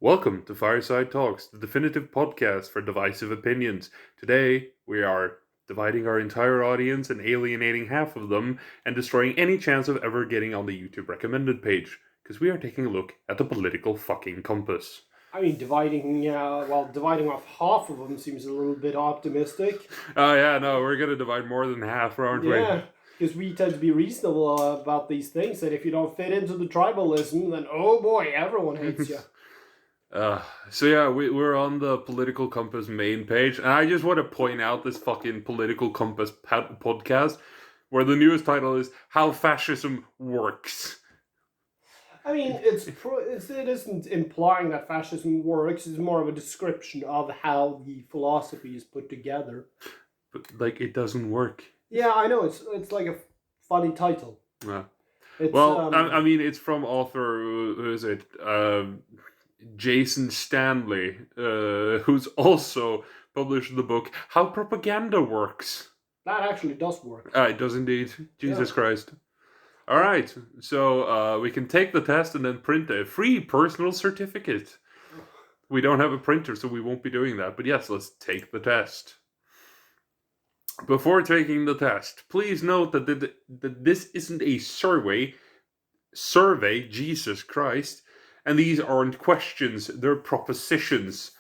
Welcome to Fireside Talks, the definitive podcast for divisive opinions. Today, we are dividing our entire audience and alienating half of them and destroying any chance of ever getting on the YouTube recommended page, because we are taking a look at the political fucking compass. I mean, dividing off half of them seems a little bit optimistic. Oh yeah, no, we're gonna divide more than half, aren't we? Yeah, because we tend to be reasonable about these things, and if you don't fit into the tribalism, then oh boy, everyone hates you. We're on the Political Compass main page, and I just want to point out this fucking Political Compass podcast, where the newest title is "How Fascism Works." I mean, it isn't implying that fascism works. It's more of a description of how the philosophy is put together. But it doesn't work. Yeah, I know. It's like a funny title. Yeah. It's, it's from author who is it? Jason Stanley, who's also published the book "How Propaganda Works." That actually does work. It does indeed. Jesus Christ. All right, so we can take the test and then print a free personal certificate. We don't have a printer, so we won't be doing that. But yes, let's take the test. Before taking the test, please note that this isn't a survey, Jesus Christ, and these aren't questions, they're propositions.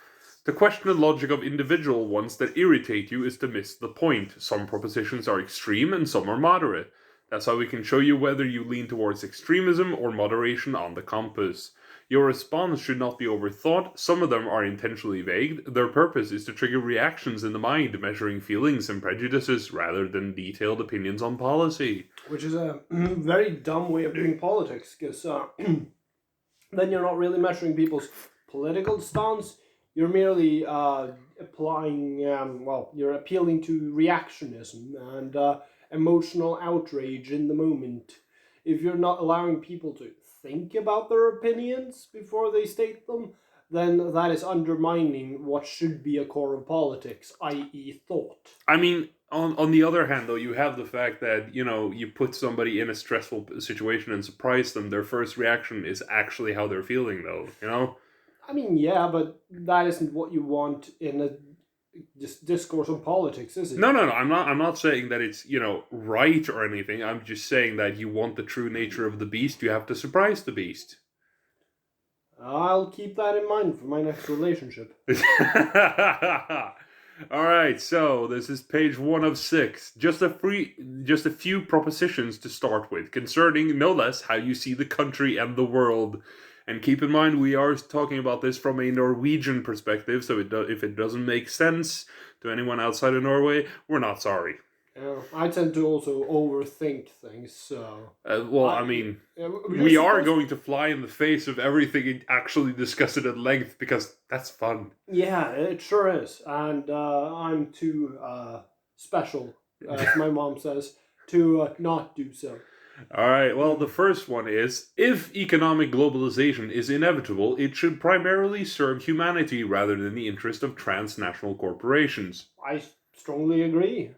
To question the logic of individual ones that irritate you is to miss the point. Some propositions are extreme and some are moderate. That's how we can show you whether you lean towards extremism or moderation on the compass. Your response should not be overthought. Some of them are intentionally vague. Their purpose is to trigger reactions in the mind, measuring feelings and prejudices rather than detailed opinions on policy. Which is a very dumb way of doing politics, because then you're not really measuring people's political stance. You're merely you're appealing to reactionism and emotional outrage in the moment. If you're not allowing people to think about their opinions before they state them, then that is undermining what should be a core of politics, i.e. thought. I mean, on the other hand, though, you have the fact that, you put somebody in a stressful situation and surprise them. Their first reaction is actually how they're feeling, though, I mean, yeah, but that isn't what you want in a discourse on politics, is it? No. I'm not saying that it's, right or anything. I'm just saying that you want the true nature of the beast. You have to surprise the beast. I'll keep that in mind for my next relationship. All right, so this is page 1 of 6. Just a few propositions to start with, concerning no less how you see the country and the world. And keep in mind, we are talking about this from a Norwegian perspective, so if it doesn't make sense to anyone outside of Norway, we're not sorry. Yeah, I tend to also overthink things, so... we are going to fly in the face of everything and actually discuss it at length, because that's fun. Yeah, it sure is. And I'm too special, as my mom says, to not do so. Alright, well, the first one is, if economic globalization is inevitable, it should primarily serve humanity rather than the interest of transnational corporations. I strongly agree.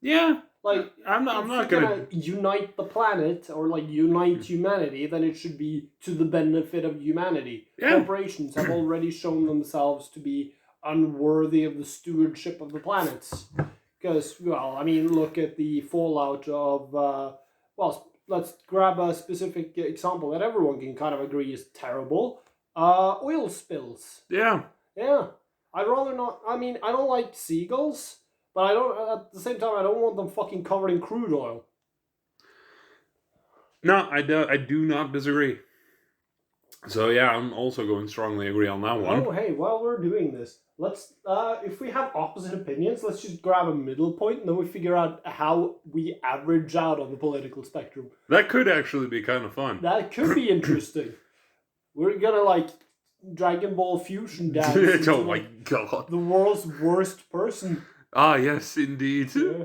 Yeah. Like, I'm not gonna unite the planet or unite humanity, then it should be to the benefit of humanity. Yeah. Corporations have already shown themselves to be unworthy of the stewardship of the planets. Because, look at the fallout of, let's grab a specific example that everyone can kind of agree is terrible. Oil spills. Yeah. Yeah. I'd rather not, I don't like seagulls. But at the same time, I don't want them fucking covered in crude oil. No, I do not disagree. So yeah, I'm also going to strongly agree on that one. Oh, hey, while we're doing this, let's, if we have opposite opinions, let's just grab a middle point and then we figure out how we average out on the political spectrum. That could actually be kind of fun. That could be interesting. We're gonna, Dragon Ball Fusion dance. Oh my god. The world's worst person. Ah, yes, indeed. Yeah.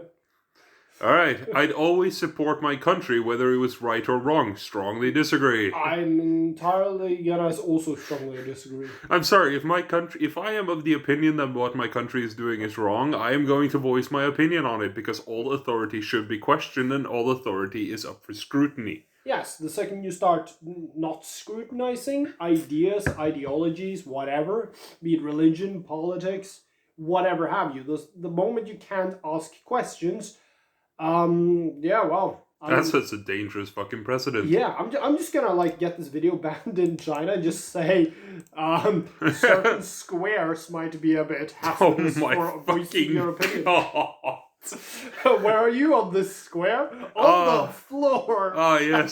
Alright, I'd always support my country whether it was right or wrong. Strongly disagree. I'm entirely gonna also strongly disagree. I'm sorry, if I am of the opinion that what my country is doing is wrong, I am going to voice my opinion on it, because all authority should be questioned and all authority is up for scrutiny. Yes, the second you start not scrutinizing ideas, ideologies, whatever, be it religion, politics, whatever have you, the moment you can't ask questions, yeah, well, That's a dangerous fucking precedent. yeah, I'm just gonna like get this video banned in China. Just say, certain squares might be a bit Oh hazardous my for voicing your fucking opinion. god! Where are you on this square? On the floor. Oh yes,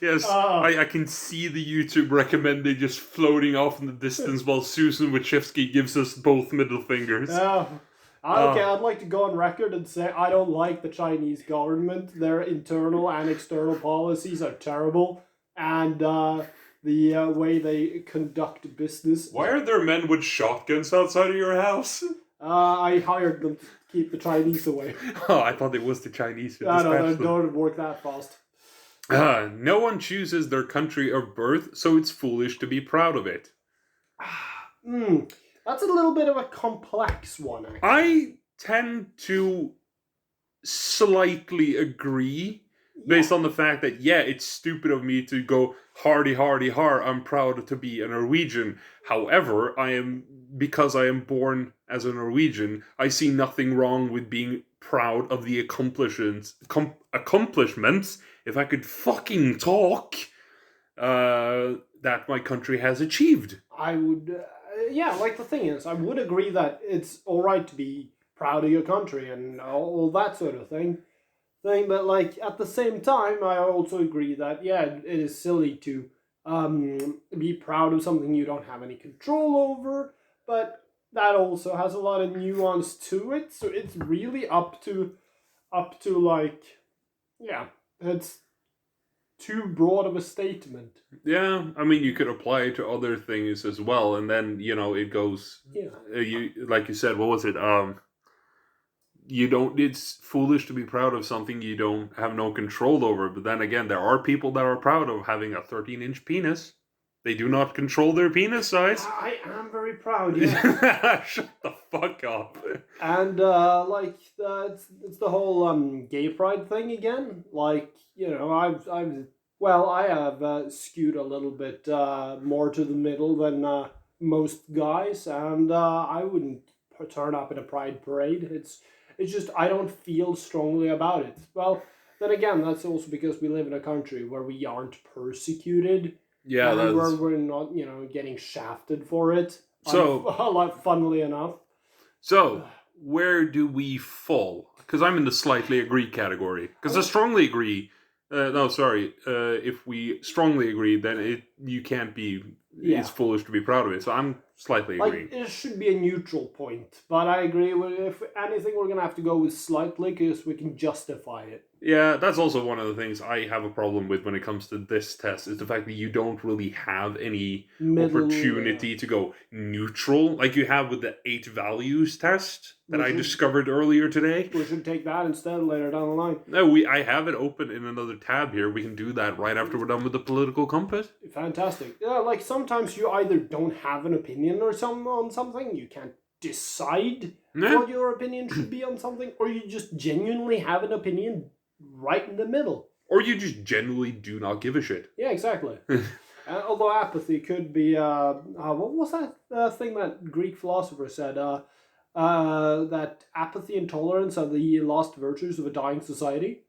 yes. I can see the YouTube recommended just floating off in the distance while Susan Wachowski gives us both middle fingers. Okay, I'd like to go on record and say I don't like the Chinese government. Their internal and external policies are terrible, and the way they conduct business. Why are there men with shotguns outside of your house? I hired them to keep the Chinese away. Oh, I thought it was the Chinese who No, dispatched they them. don't work that fast. No one chooses their country of birth, so it's foolish to be proud of it. That's a little bit of a complex one, actually. I tend to slightly agree based on the fact that, yeah, it's stupid of me to go hardy, hardy, har, I'm proud to be a Norwegian. However, because I am born as a Norwegian, I see nothing wrong with being proud of the accomplishments, if I could fucking talk, that my country has achieved. I would, yeah, like the thing is, I would agree that it's alright to be proud of your country and all that sort of thing. But like at the same time, I also agree that yeah, it is silly to be proud of something you don't have any control over. But that also has a lot of nuance to it, so it's really up to like, yeah, it's too broad of a statement. Yeah, I mean, you could apply it to other things as well, and then it goes. Yeah. You like you said, what was it? You don't. It's foolish to be proud of something you don't have no control over. But then again, there are people that are proud of having a 13-inch penis. They do not control their penis size. I am very proud. Yeah. Shut the fuck up. And like it's the whole gay pride thing again. Like I have skewed a little bit more to the middle than most guys, and I wouldn't turn up in a pride parade. It's just I don't feel strongly about it. Well, then again, that's also because we live in a country where we aren't persecuted. Yeah, and we're not getting shafted for it. So, a lot, funnily enough. So, where do we fall? Because I'm in the slightly agree category. Because I strongly agree. If we strongly agree, then you can't be. Yeah. It's foolish to be proud of it. So I'm slightly agreeing. It should be a neutral point, but I agree with if anything, we're gonna have to go with slightly because we can justify it. Yeah, that's also one of the things I have a problem with when it comes to this test, is the fact that you don't really have any opportunity to go neutral, like you have with the 8 values test that I discovered earlier today. We should take that instead later down the line. No, I have it open in another tab here. We can do that right after we're done with the political compass. Fantastic. Yeah, like sometimes you either don't have an opinion on something, you can't decide what your opinion should be on something, or you just genuinely have an opinion right in the middle. Or you just genuinely do not give a shit. Yeah, exactly. Although apathy could be, what was that thing that Greek philosopher said? That apathy and tolerance are the lost virtues of a dying society?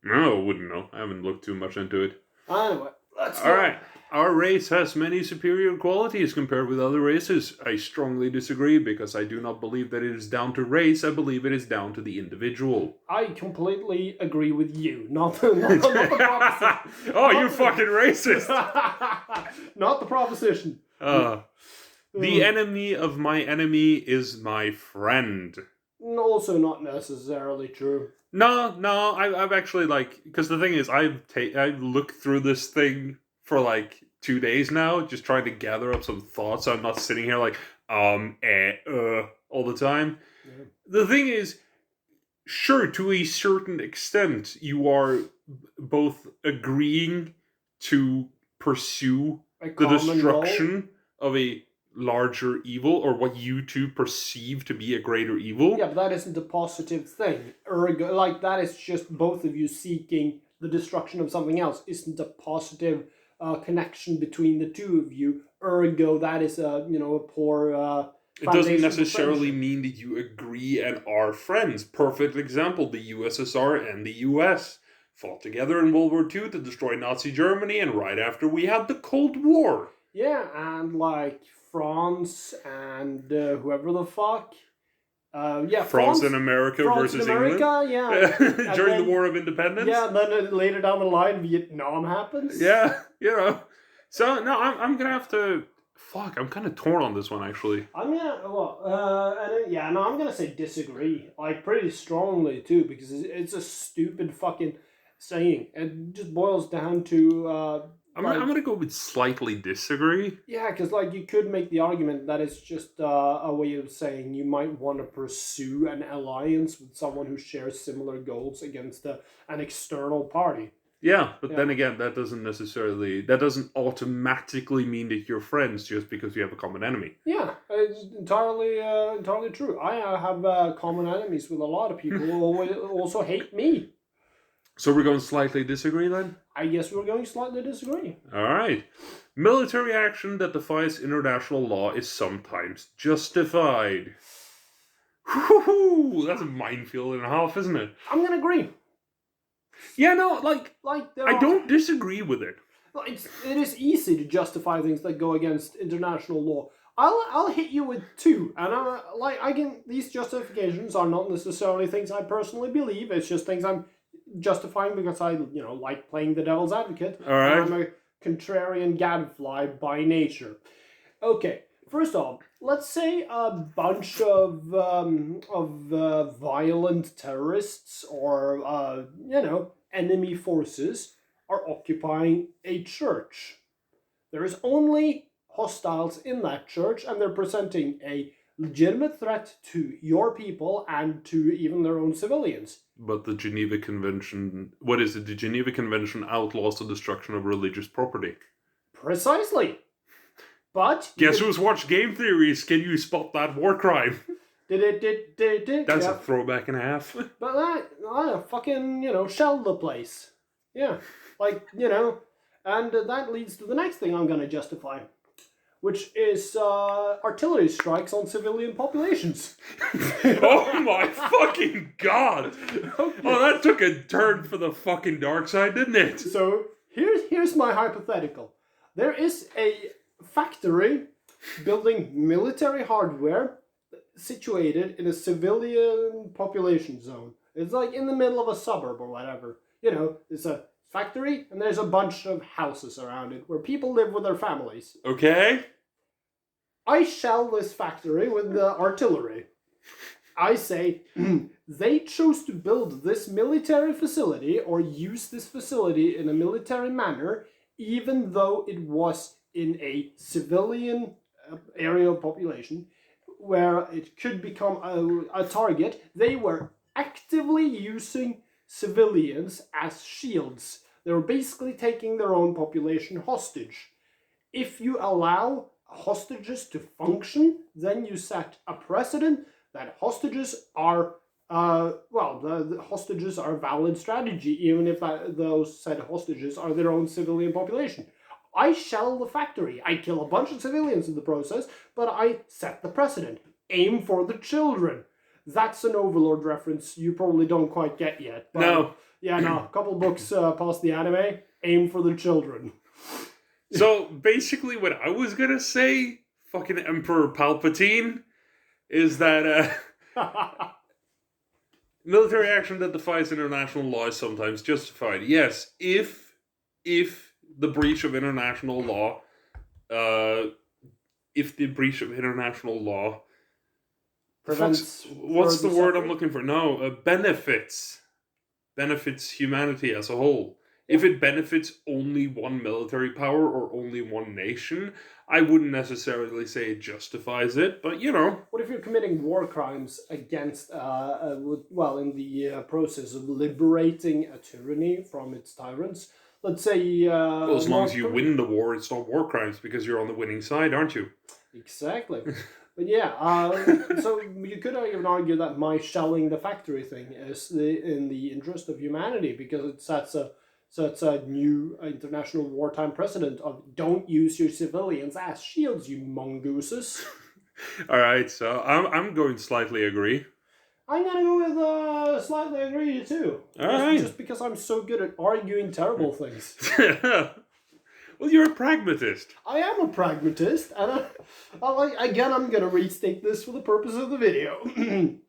No, I wouldn't know. I haven't looked too much into it. Anyway, let's go. All right. Our race has many superior qualities compared with other races. I strongly disagree because I do not believe that it is down to race. I believe it is down to the individual. I completely agree with you. Not the proposition. Oh, you fucking racist. Not the proposition. The enemy of my enemy is my friend. Also not necessarily true. No, I've actually, because the thing is, I've looked through this thing for 2 days now, just trying to gather up some thoughts. So I'm not sitting here all the time. Yeah. The thing is, sure, to a certain extent, you are both agreeing to pursue the destruction of a larger evil, or what you two perceive to be a greater evil. Yeah, but that isn't a positive thing. That is just both of you seeking the destruction of something else isn't a positive connection between the two of you. Ergo, that is a poor. It doesn't foundation for necessarily friendship. mean that you agree and are friends. Perfect example, the USSR and the US fought together in World War II to destroy Nazi Germany, and right after we had the Cold War. Yeah, and like France and whoever the fuck. France and America France versus and America, yeah. England during then, the War of Independence. Yeah, and then later down the line, Vietnam happens. Yeah, So, no, I'm going to have to... Fuck, I'm kind of torn on this one, actually. I'm gonna say disagree, like pretty strongly too, because it's a stupid fucking saying. It just boils down to. I'm gonna go with slightly disagree. Yeah, because like you could make the argument that it's just a way of saying you might want to pursue an alliance with someone who shares similar goals against an external party. Yeah, but then again, that doesn't automatically mean that you're friends just because you have a common enemy. Yeah, it's entirely true. I have common enemies with a lot of people who also hate me. So we're going slightly disagree then? I guess we're going slightly disagree. Alright. Military action that defies international law is sometimes justified. Whew, that's a minefield and a half, isn't it? I'm gonna agree. Yeah, no, I don't disagree with it. It is easy to justify things that go against international law. I'll hit you with two, and these justifications are not necessarily things I personally believe. It's just things I'm justifying because I like playing the devil's advocate. All right. I'm a contrarian gadfly by nature. Okay, first off, let's say a bunch of violent terrorists or enemy forces are occupying a church. There is only hostiles in that church, and they're presenting a legitimate threat to your people and to even their own civilians. But the Geneva Convention... What is it? The Geneva Convention outlaws the destruction of religious property. Precisely. But... Guess who's watched Game Theories? Can you spot that war crime? That's a throwback and a half. But that fucking, shelled the place. Yeah. And that leads to the next thing I'm going to justify, which is artillery strikes on civilian populations. Oh my fucking god! Okay. Oh, that took a turn for the fucking dark side, didn't it? So here's my hypothetical. There is a factory building military hardware situated in a civilian population zone. It's like in the middle of a suburb or whatever. It's a factory and there's a bunch of houses around it where people live with their families. Okay. I shell this factory with the artillery. I say, they chose to build this military facility or use this facility in a military manner, even though it was in a civilian area of population where it could become a target. They were actively using civilians as shields. They were basically taking their own population hostage. If you allow hostages to function, then you set a precedent that hostages are the hostages are a valid strategy, even if those said hostages are their own civilian population. I shell the factory. I kill a bunch of civilians in the process, but I set the precedent. Aim for the children. That's an Overlord reference you probably don't quite get yet. But no. Yeah, no. A couple books past the anime. Aim for the children. So, basically what I was gonna say, fucking Emperor Palpatine, is that military action that defies international law is sometimes justified. Yes, if the breach of international law, prevents... What's the word I'm looking for? No, benefits humanity as a whole. If it benefits only one military power or only one nation, I wouldn't necessarily say it justifies it, but What if you're committing war crimes against, in the process of liberating a tyranny from its tyrants? Let's say... well, as long as you win the war, it's not war crimes because you're on the winning side, aren't you? Exactly. But yeah, so you could even argue that my shelling the factory thing is in the interest of humanity because it sets a So it's a new international wartime precedent of don't use your civilians as shields, you mongooses. All right, so I'm going to slightly agree. I'm gonna go with slightly agree too. All right. Just because I'm so good at arguing terrible things. Well, you're a pragmatist. I am a pragmatist, and I'm gonna restate this for the purpose of the video.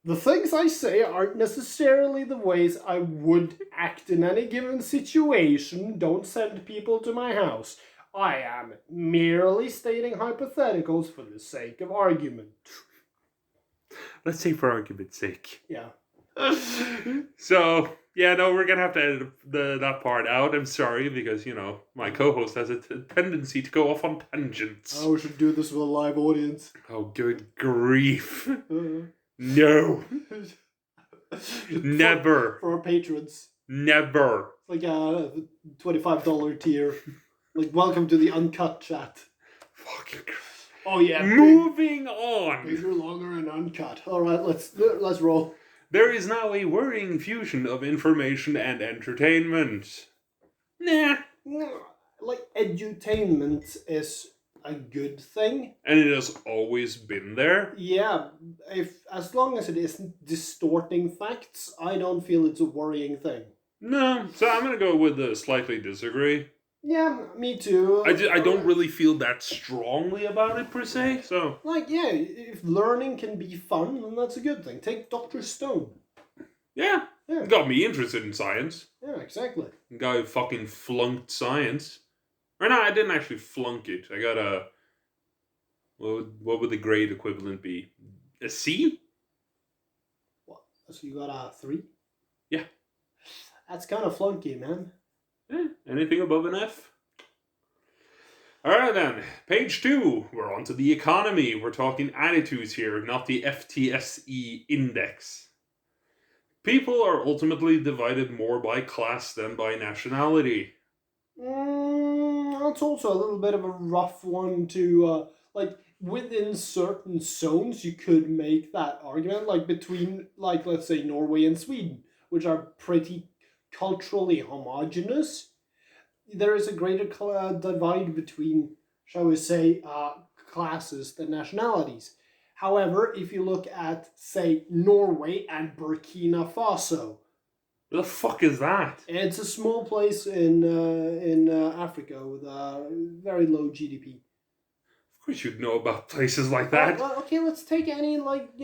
The things I say aren't necessarily the ways I would act in any given situation. Don't send people to my house. I am merely stating hypotheticals for the sake of argument. Let's say for argument's sake. Yeah. So, yeah, no, we're going to have to edit that part out. I'm sorry, because, my co-host has a tendency to go off on tangents. Oh, we should do this with a live audience. Oh, good grief. No. Never. For our patrons. Never. It's like a $25 tier. Like, welcome to the uncut chat. Fucking Christ. Oh yeah. Moving on. Bigger, longer, and uncut. All right, let's roll. There is now a worrying fusion of information and entertainment. Nah. Like, edutainment is a good thing. And it has always been there. Yeah, as long as it isn't distorting facts, I don't feel it's a worrying thing. No, so I'm gonna go with the slightly disagree. Yeah, me too. I don't really feel that strongly about it per se. So like, yeah, if learning can be fun, then that's a good thing. Take Dr. Stone. Yeah. Got me interested in science. Yeah, exactly. Guy who fucking flunked science. Or no, I didn't actually flunk it. I got a... What would the grade equivalent be? A C? What? So you got a 3? Yeah. That's kind of flunky, man. Yeah, anything above an F? Alright then, page 2. We're on to the economy. We're talking attitudes here, not the FTSE index. People are ultimately divided more by class than by nationality. That's also a little bit of a rough one to, like, within certain zones, you could make that argument, like, between, like, let's say, Norway and Sweden, which are pretty culturally homogenous. There is a greater divide between, shall we say, classes than nationalities. However, if you look at, say, Norway and Burkina Faso, What the fuck is that? it's a small place in Africa with a very low GDP. Of course you'd know about places like that. Well, okay, let's take any, like,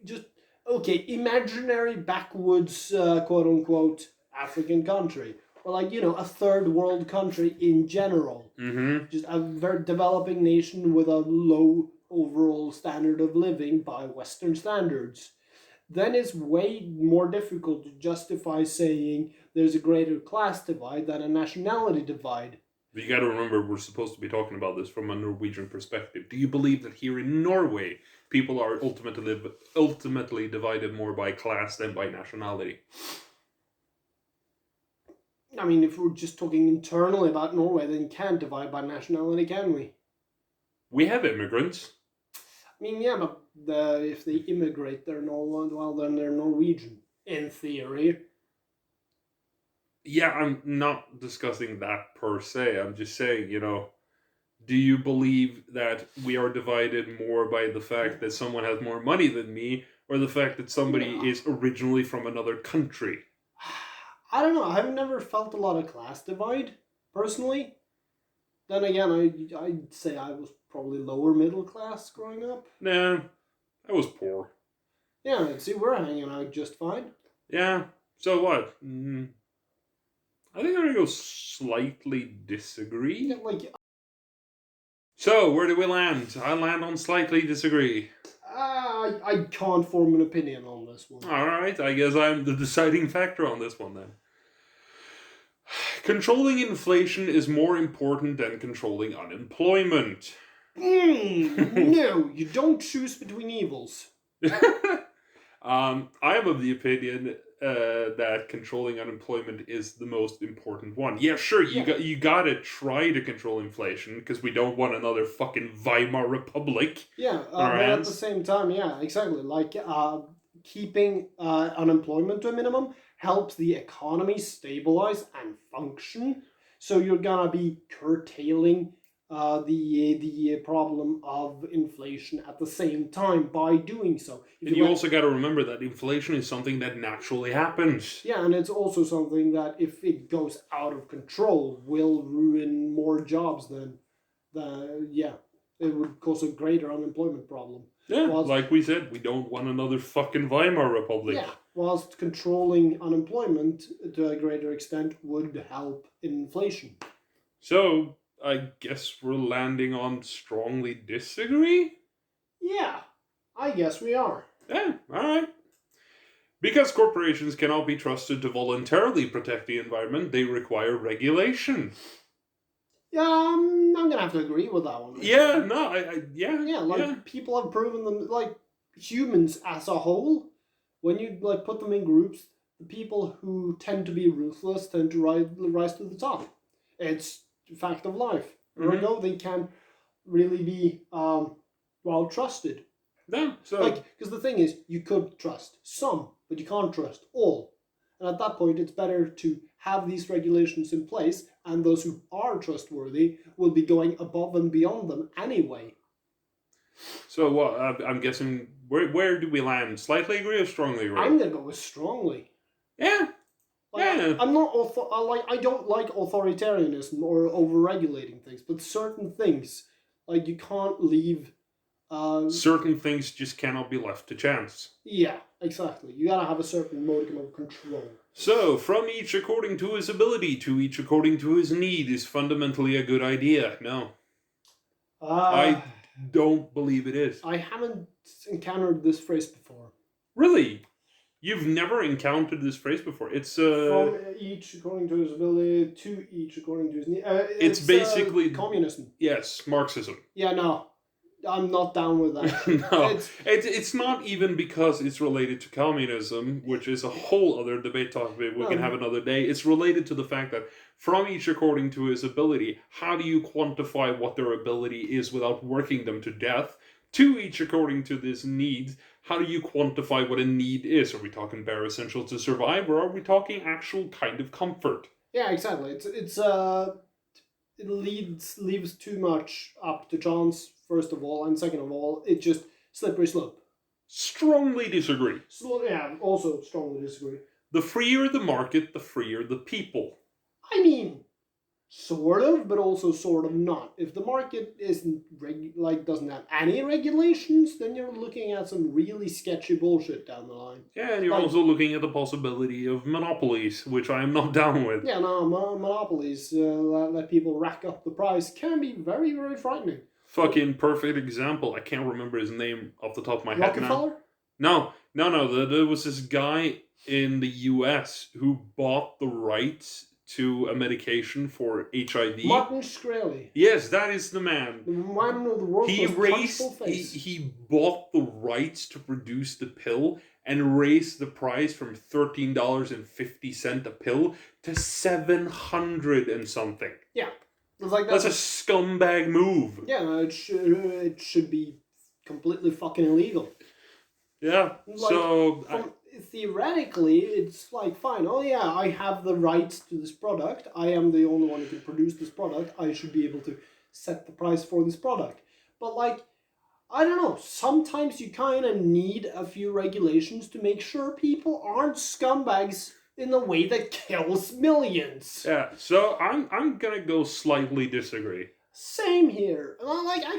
just, okay, imaginary backwoods, quote-unquote, African country. Or, like, a third world country in general. Mm-hmm. Just a very developing nation with a low overall standard of living by Western standards. Then it's way more difficult to justify saying there's a greater class divide than a nationality divide. But you gotta remember, we're supposed to be talking about this from a Norwegian perspective. Do you believe that here in Norway, people are ultimately divided more by class than by nationality? I mean, if we're just talking internally about Norway, then you can't divide by nationality, can we? We have immigrants. I mean, yeah, but if they immigrate, they're then they're Norwegian, in theory. Yeah, I'm not discussing that per se. I'm just saying, do you believe that we are divided more by the fact that someone has more money than me, or the fact that somebody is originally from another country? I don't know. I've never felt a lot of class divide, personally. Then again, I'd say I was probably lower middle class growing up. Nah, I was poor. Yeah, see, we're hanging out just fine. Yeah, so what? I think I'm going to go slightly disagree. Yeah, like, So, where do we land? I land on slightly disagree. I can't form an opinion on this one. Alright, I guess I'm the deciding factor on this one then. Controlling inflation is more important than controlling unemployment. No, you don't choose between evils. I am of the opinion that controlling unemployment is the most important one. Yeah, sure, you gotta try to control inflation because we don't want another fucking Weimar Republic. Yeah, but at the same time, yeah, exactly. Like keeping unemployment to a minimum helps the economy stabilize and function. So you're gonna be curtailing the problem of inflation at the same time by doing so. And you also got to remember that inflation is something that naturally happens. Yeah, and it's also something that if it goes out of control will ruin more jobs than it would cause a greater unemployment problem. Yeah, like we said, we don't want another fucking Weimar Republic. Yeah, whilst controlling unemployment to a greater extent would help inflation. So, I guess we're landing on strongly disagree? Yeah, I guess we are. Yeah, alright. Because corporations cannot be trusted to voluntarily protect the environment, they require regulation. Yeah, I'm gonna have to agree with that one. Yeah, no, People have proven them, like, humans as a whole, when you, like, put them in groups, the people who tend to be ruthless tend to rise to the top. It's a fact of life. Ergo, they can really be, well, trusted. Yeah, so... because the thing is, you could trust some, but you can't trust all. And at that point, it's better to have these regulations in place, and those who are trustworthy will be going above and beyond them anyway. So what? I'm guessing, where do we land? Slightly agree or strongly agree? I'm gonna go with strongly. Yeah. I'm not I don't like authoritarianism or over-regulating things, but certain things, like, you can't leave. Certain things just cannot be left to chance. Yeah, exactly. You gotta have a certain modicum of control. So, from each according to his ability to each according to his need is fundamentally a good idea. No. I don't believe it is. I haven't encountered this phrase before. Really? You've never encountered this phrase before? It's from each according to his ability to each according to his need. It's basically communism. Yes, Marxism. Yeah, no. I'm not down with that. No, it's not even because it's related to communism, which is a whole other debate topic we can have another day. It's related to the fact that from each according to his ability, how do you quantify what their ability is without working them to death? To each according to this needs, how do you quantify what a need is? Are we talking bare essentials to survive, or are we talking actual kind of comfort? Yeah, exactly. It leaves too much up to chance, first of all, and second of all, it just slippery slope. Strongly disagree. Also strongly disagree. The freer the market, the freer the people. I mean, sort of, but also sort of not. If the market isn't doesn't have any regulations, then you're looking at some really sketchy bullshit down the line. Yeah, and you're also looking at the possibility of monopolies, which I am not down with. Yeah, no, monopolies let people rack up the price can be very, very frightening. Fucking perfect example. I can't remember his name off the top of my head now. Rockefeller? No. There was this guy in the US who bought the rights to a medication for HIV. Martin Shkreli. Yes, that is the man. The man of the world's most punchful face. He bought the rights to produce the pill and raised the price from $13.50 a pill to $700 and something. Yeah. That's a scumbag move. Yeah, it should be completely fucking illegal. Yeah, theoretically, it's like, fine, oh yeah, I have the rights to this product, I am the only one who can produce this product, I should be able to set the price for this product. But, like, I don't know, sometimes you kind of need a few regulations to make sure people aren't scumbags in a way that kills millions. Yeah, so I'm gonna go slightly disagree. Same here. I'm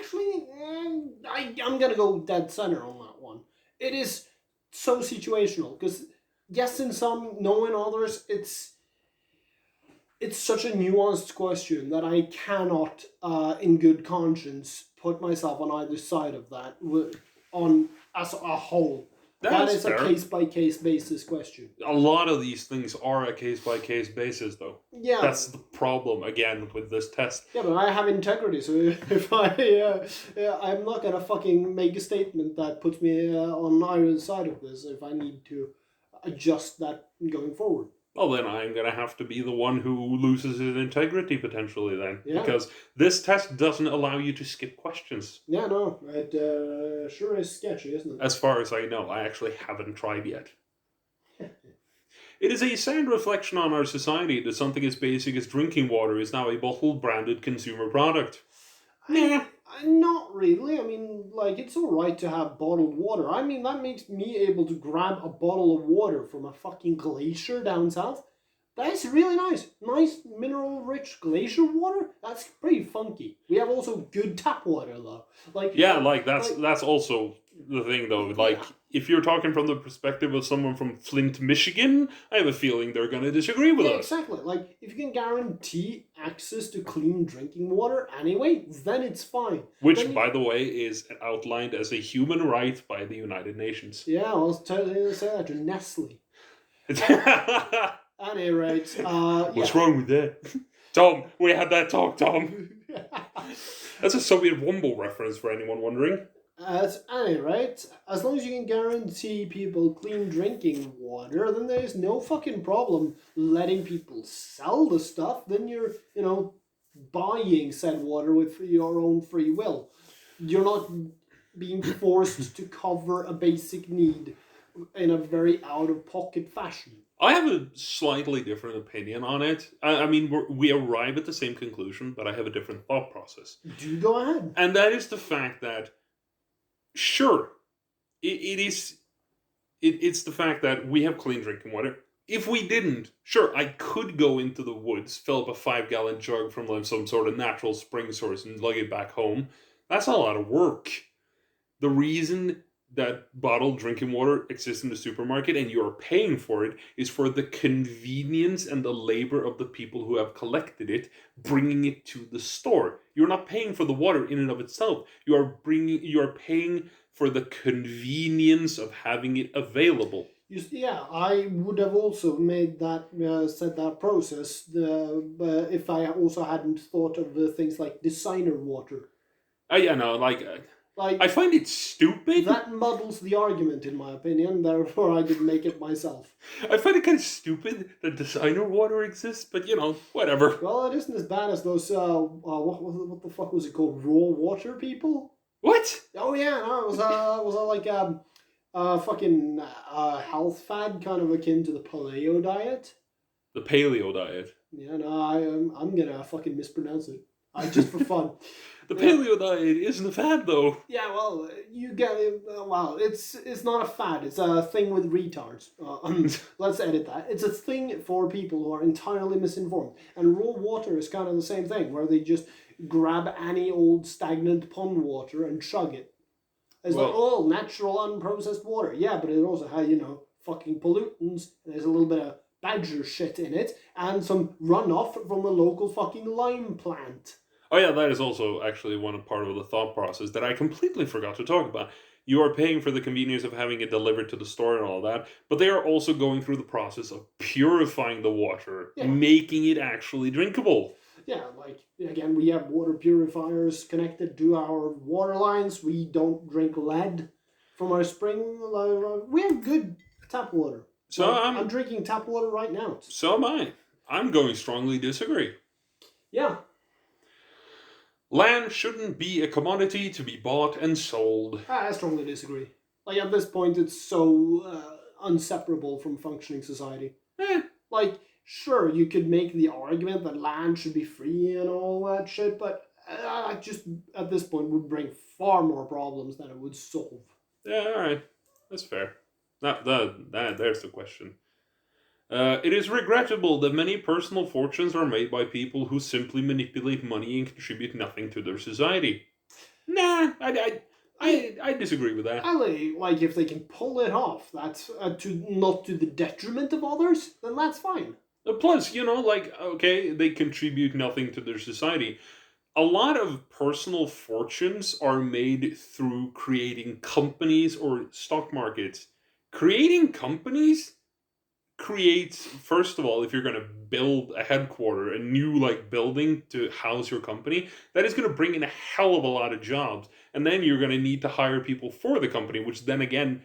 gonna go dead center on that one. It is so situational, because yes, in some, no in others, it's such a nuanced question that I cannot, in good conscience, put myself on either side of that as a whole. That is fair. A case-by-case basis question. A lot of these things are a case-by-case basis, though. Yeah. That's the problem, again, with this test. Yeah, but I have integrity, so if I'm not gonna fucking make a statement that puts me on either side of this if I need to adjust that going forward. Well, then I'm going to have to be the one who loses his integrity, potentially, then. Yeah. Because this test doesn't allow you to skip questions. Yeah, no. It sure is sketchy, isn't it? As far as I know. I actually haven't tried yet. It is a sad reflection on our society that something as basic as drinking water is now a bottled branded consumer product. Nah. Not really. I mean, like, it's alright to have bottled water. I mean, that makes me able to grab a bottle of water from a fucking glacier down south. That's really nice. Nice mineral-rich glacier water. That's pretty funky. We have also good tap water though. Like Yeah, like that's also the thing though. Like Yeah. if you're talking from the perspective of someone from Flint, Michigan, I have a feeling they're gonna disagree with yeah, us. exactly. Like if you can guarantee access to clean drinking water anyway, then it's fine. Which, Then you- by the way, is outlined as a human right by the United Nations. yeah, I was totally gonna say that to Nestle. At any rate, What's wrong with that? Tom, we had that talk, Tom. That's a Soviet Womble reference for anyone wondering. At any rate, as long as you can guarantee people clean drinking water, then there's no fucking problem letting people sell the stuff. Then you're, buying said water with your own free will. You're not being forced to cover a basic need in a very out-of-pocket fashion. I have a slightly different opinion on it. I mean, we arrive at the same conclusion, but I have a different thought process. Do go ahead. And that is the fact that, sure, it's the fact that we have clean drinking water. If we didn't, sure, I could go into the woods, fill up a 5-gallon jug from like some sort of natural spring source and lug it back home. That's a lot of work. The reason that bottled drinking water exists in the supermarket and you're paying for it is for the convenience and the labor of the people who have collected it, bringing it to the store. You're not paying for the water in and of itself. You are paying for the convenience of having it available. Yeah, I would have also made that said that process if I also hadn't thought of things like designer water. Yeah, no, like I find it stupid. That muddles the argument, in my opinion. Therefore, I didn't make it myself. I find it kind of stupid that designer water exists, but whatever. Well, it isn't as bad as those. What the fuck was it called? Raw water people. What? Oh yeah, no, it was like fucking health fad, kind of akin to the paleo diet. The paleo diet. Yeah, no, I'm gonna fucking mispronounce it. Just for fun. The paleo diet isn't a fad, though. Yeah, well, you get it. Well, it's not a fad. It's a thing with retards. Let's edit that. It's a thing for people who are entirely misinformed. And raw water is kind of the same thing, where they just grab any old stagnant pond water and chug it. It's like, oh, natural unprocessed water. Yeah, but it also has, fucking pollutants. There's a little bit of badger shit in it, and some runoff from the local fucking lime plant. Oh yeah, that is also actually one part of the thought process that I completely forgot to talk about. You are paying for the convenience of having it delivered to the store and all that, but they are also going through the process of purifying the water, making it actually drinkable. Yeah, like, again, we have water purifiers connected to our water lines. We don't drink lead from our spring. We have good tap water. So I'm drinking tap water right now. So am I. I'm going to strongly disagree. Yeah. Land shouldn't be a commodity to be bought and sold. I strongly disagree. Like, at this point, it's so inseparable from functioning society. Like, sure, you could make the argument that land should be free and all that shit, but just at this point would bring far more problems than it would solve. Yeah, alright. That's fair. There's the question. It is regrettable that many personal fortunes are made by people who simply manipulate money and contribute nothing to their society. Nah, I disagree with that. Like, if they can pull it off, that's not to the detriment of others, then that's fine. Plus, okay, they contribute nothing to their society. A lot of personal fortunes are made through creating companies or stock markets. Creating companies creates, first of all, if you're going to build a headquarter, a new building to house your company, that is going to bring in a hell of a lot of jobs. And then you're going to need to hire people for the company, which then again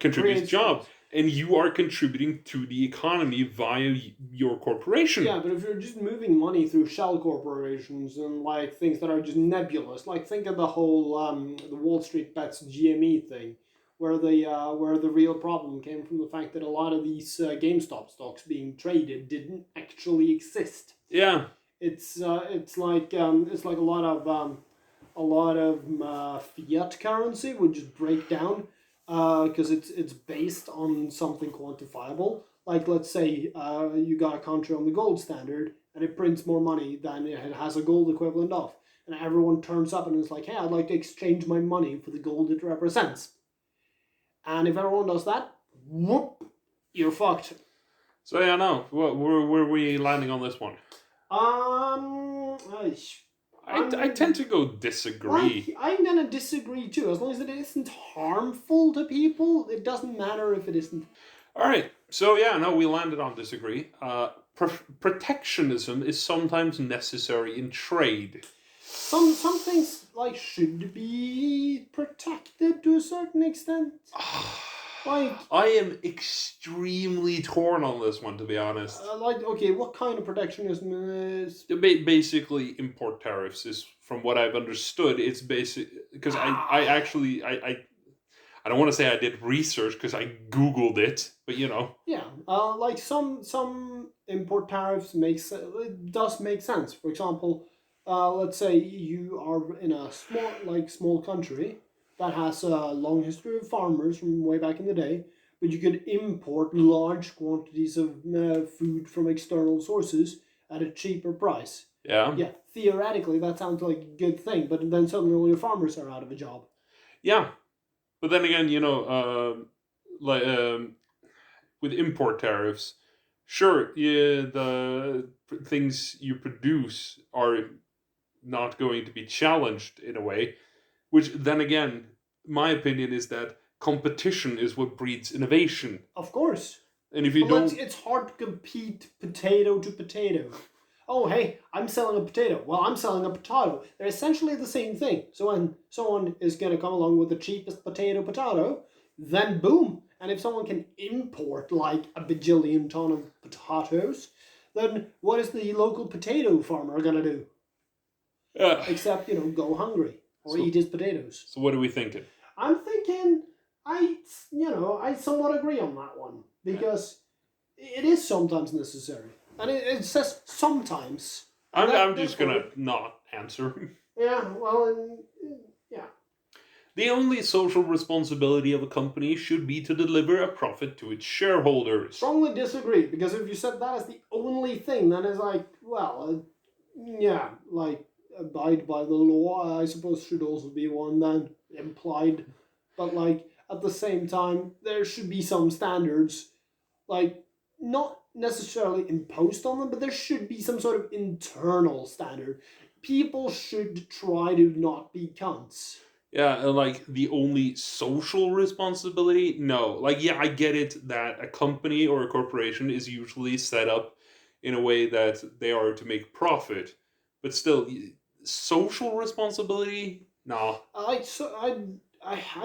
contributes jobs. And you are contributing to the economy via your corporation. Yeah, but if you're just moving money through shell corporations and things that are just nebulous, think of the whole the Wall Street bets GME thing, where the real problem came from the fact that a lot of these GameStop stocks being traded didn't actually exist. Yeah. It's like a lot of fiat currency would just break down because it's based on something quantifiable. Like, let's say you got a country on the gold standard and it prints more money than it has a gold equivalent of. And everyone turns up and is like, hey, I'd like to exchange my money for the gold it represents. And if everyone does that, whoop, you're fucked. So yeah, no. Where were we landing on this one? I tend to go disagree. I'm gonna disagree too. As long as it isn't harmful to people, it doesn't matter if it isn't. All right. So yeah, no, we landed on disagree. Protectionism is sometimes necessary in trade. Some things like should be protected to a certain extent. Like, I am extremely torn on this one, to be honest. Okay, what kind of protectionism is? Basically, import tariffs is, from what I've understood, it's basic because I actually I don't want to say I did research because I Googled it, but you know. Yeah, like some import tariffs it does make sense. For example, let's say you are in a small country that has a long history of farmers from way back in the day, but you could import large quantities of food from external sources at a cheaper price. Yeah. Yeah, theoretically that sounds like a good thing, but then suddenly all your farmers are out of a job. Yeah, but then again, you know, with import tariffs, sure, yeah, the things you produce are not going to be challenged in a way, which then again, my opinion is that competition is what breeds innovation. Of course. And if you don't... It's hard to compete potato to potato. Oh, hey, I'm selling a potato. Well, I'm selling a potato. They're essentially the same thing. So when someone is going to come along with the cheapest potato, then boom. And if someone can import like a bajillion ton of potatoes, then what is the local potato farmer going to do? Except, go hungry or eat his potatoes. So what are we thinking? I'm thinking I somewhat agree on that one because it is sometimes necessary. And it says sometimes. I'm just going to not answer. Yeah, well, yeah. The only social responsibility of a company should be to deliver a profit to its shareholders. Strongly disagree, because if you said that as the only thing, then it's like, well, yeah, like, abide by the law, I suppose, should also be one then implied. But, like, at the same time, there should be some standards, like, not necessarily imposed on them, but there should be some sort of internal standard. People should try to not be cunts. Yeah, like the only social responsibility? No. Like, yeah, I get it that a company or a corporation is usually set up in a way that they are to make profit. But still, social responsibility? Nah. I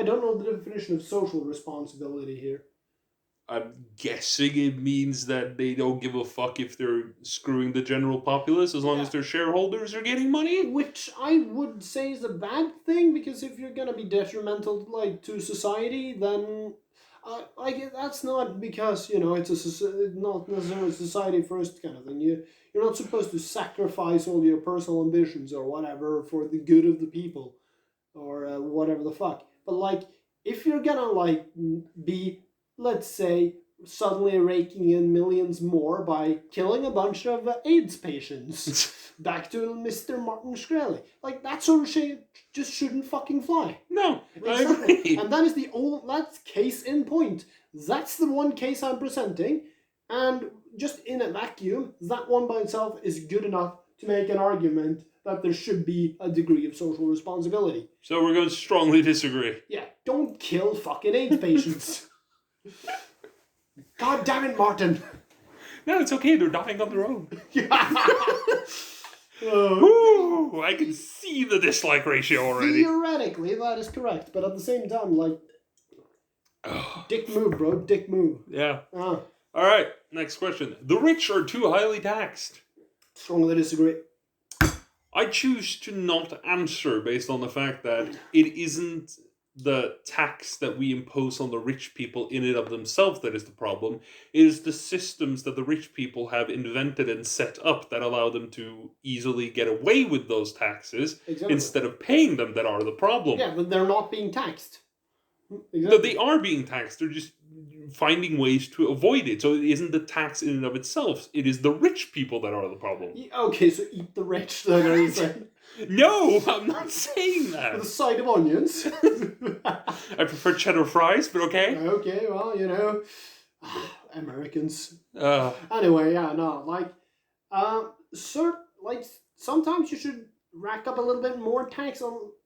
don't know the definition of social responsibility here. I'm guessing it means that they don't give a fuck if they're screwing the general populace as long as their shareholders are getting money. Which I would say is a bad thing, because if you're gonna be detrimental to society, then that's not because it's not necessarily society first kind of thing. You're not supposed to sacrifice all your personal ambitions or whatever for the good of the people, or whatever the fuck. But if you're gonna be, let's say, suddenly raking in millions more by killing a bunch of AIDS patients. Back to Mr. Martin Shkreli. That sort of shit just shouldn't fucking fly. No, exactly. I agree. And that is that's case in point. That's the one case I'm presenting, and just in a vacuum, that one by itself is good enough to make an argument that there should be a degree of social responsibility. So we're going to strongly disagree. Yeah, don't kill fucking AIDS patients. God damn it, Martin! No, it's okay. They're dying on their own. Ooh, I can see the dislike ratio already. Theoretically, that is correct, but at the same time, dick move, bro. Dick move. Yeah. All right. Next question. The rich are too highly taxed. Strongly disagree. I choose to not answer based on the fact that it isn't the tax that we impose on the rich people in and of themselves that is the problem. It is the systems that the rich people have invented and set up that allow them to easily get away with those taxes Exactly. instead of paying them that are the problem. Yeah, but they're not being taxed. No, Exactly. they are being taxed. They're just finding ways to avoid it. So it isn't the tax in and of itself. It is the rich people that are the problem. Okay, so eat the rich, then, are you saying? No, I'm not saying With a that. side of onions. I prefer cheddar fries, but okay. Okay, well, you know, Americans. Uh, Anyway, yeah, no, like, sometimes you should rack up a little bit more tax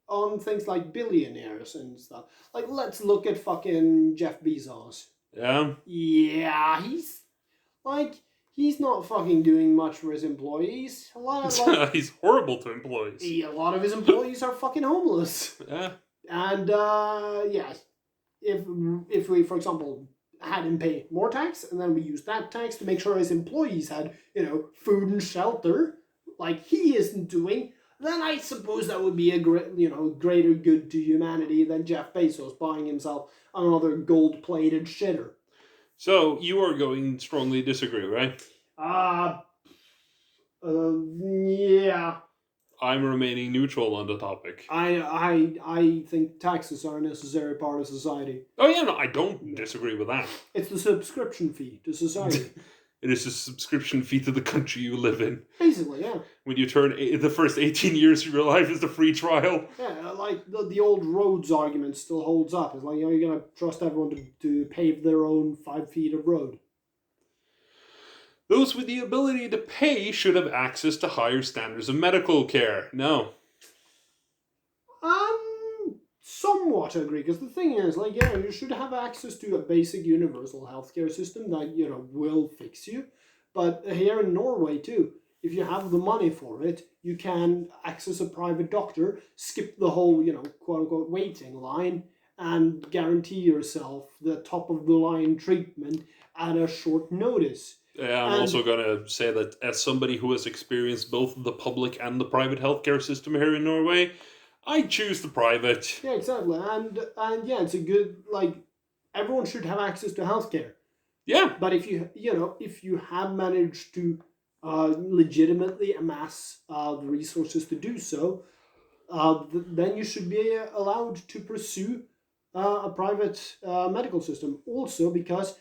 on things like billionaires and stuff. Like, let's look at fucking Jeff Bezos. yeah. Yeah, he's not fucking doing much for his employees. A lot of He's horrible to employees. a lot of his employees are fucking homeless. Yeah. And yeah, if we, for example, had him pay more tax, and then we used that tax to make sure his employees had, you know, food and shelter, like he isn't doing, then I suppose that would be a greater good to humanity than Jeff Bezos buying himself another gold-plated shitter. So you are going strongly disagree, right? Yeah. I'm remaining neutral on the topic. I think taxes are a necessary part of society. Oh yeah, no, I don't disagree with that. It's the subscription fee to society. It is a subscription fee to the country you live in. Basically, yeah. When you turn the first 18 years of your life is the free trial. Yeah, like the old roads argument still holds up. It's like, you know, you're going to trust everyone to pave their own 5 feet of road. Those with the ability to pay should have access to higher standards of medical care. No. Somewhat agree, because the thing is, like, yeah, you should have access to a basic universal healthcare system that, you know, will fix you. But here in Norway, too, if you have the money for it, you can access a private doctor, skip the whole, you know, quote-unquote waiting line, and guarantee yourself the top-of-the-line treatment at a short notice. Yeah, I'm also going to say that as somebody who has experienced both the public and the private healthcare system here in Norway, I choose the private. Yeah, exactly. And yeah, it's a good, like, everyone should have access to healthcare. Yeah. But if you have managed to legitimately amass the resources to do so, then you should be allowed to pursue a private medical system. Also, because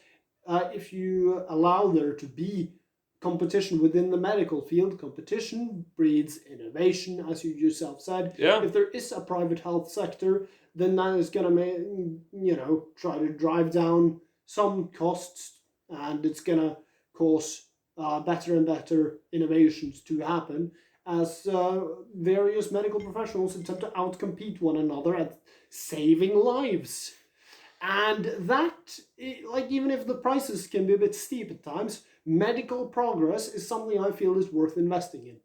if you allow there to be competition within the medical field, competition breeds innovation, as you yourself said. Yeah. If there is a private health sector, then that is going to, try to drive down some costs, and it's going to cause better and better innovations to happen as various medical professionals attempt to outcompete one another at saving lives. And that, like, even if the prices can be a bit steep at times, medical progress is something I feel is worth investing in.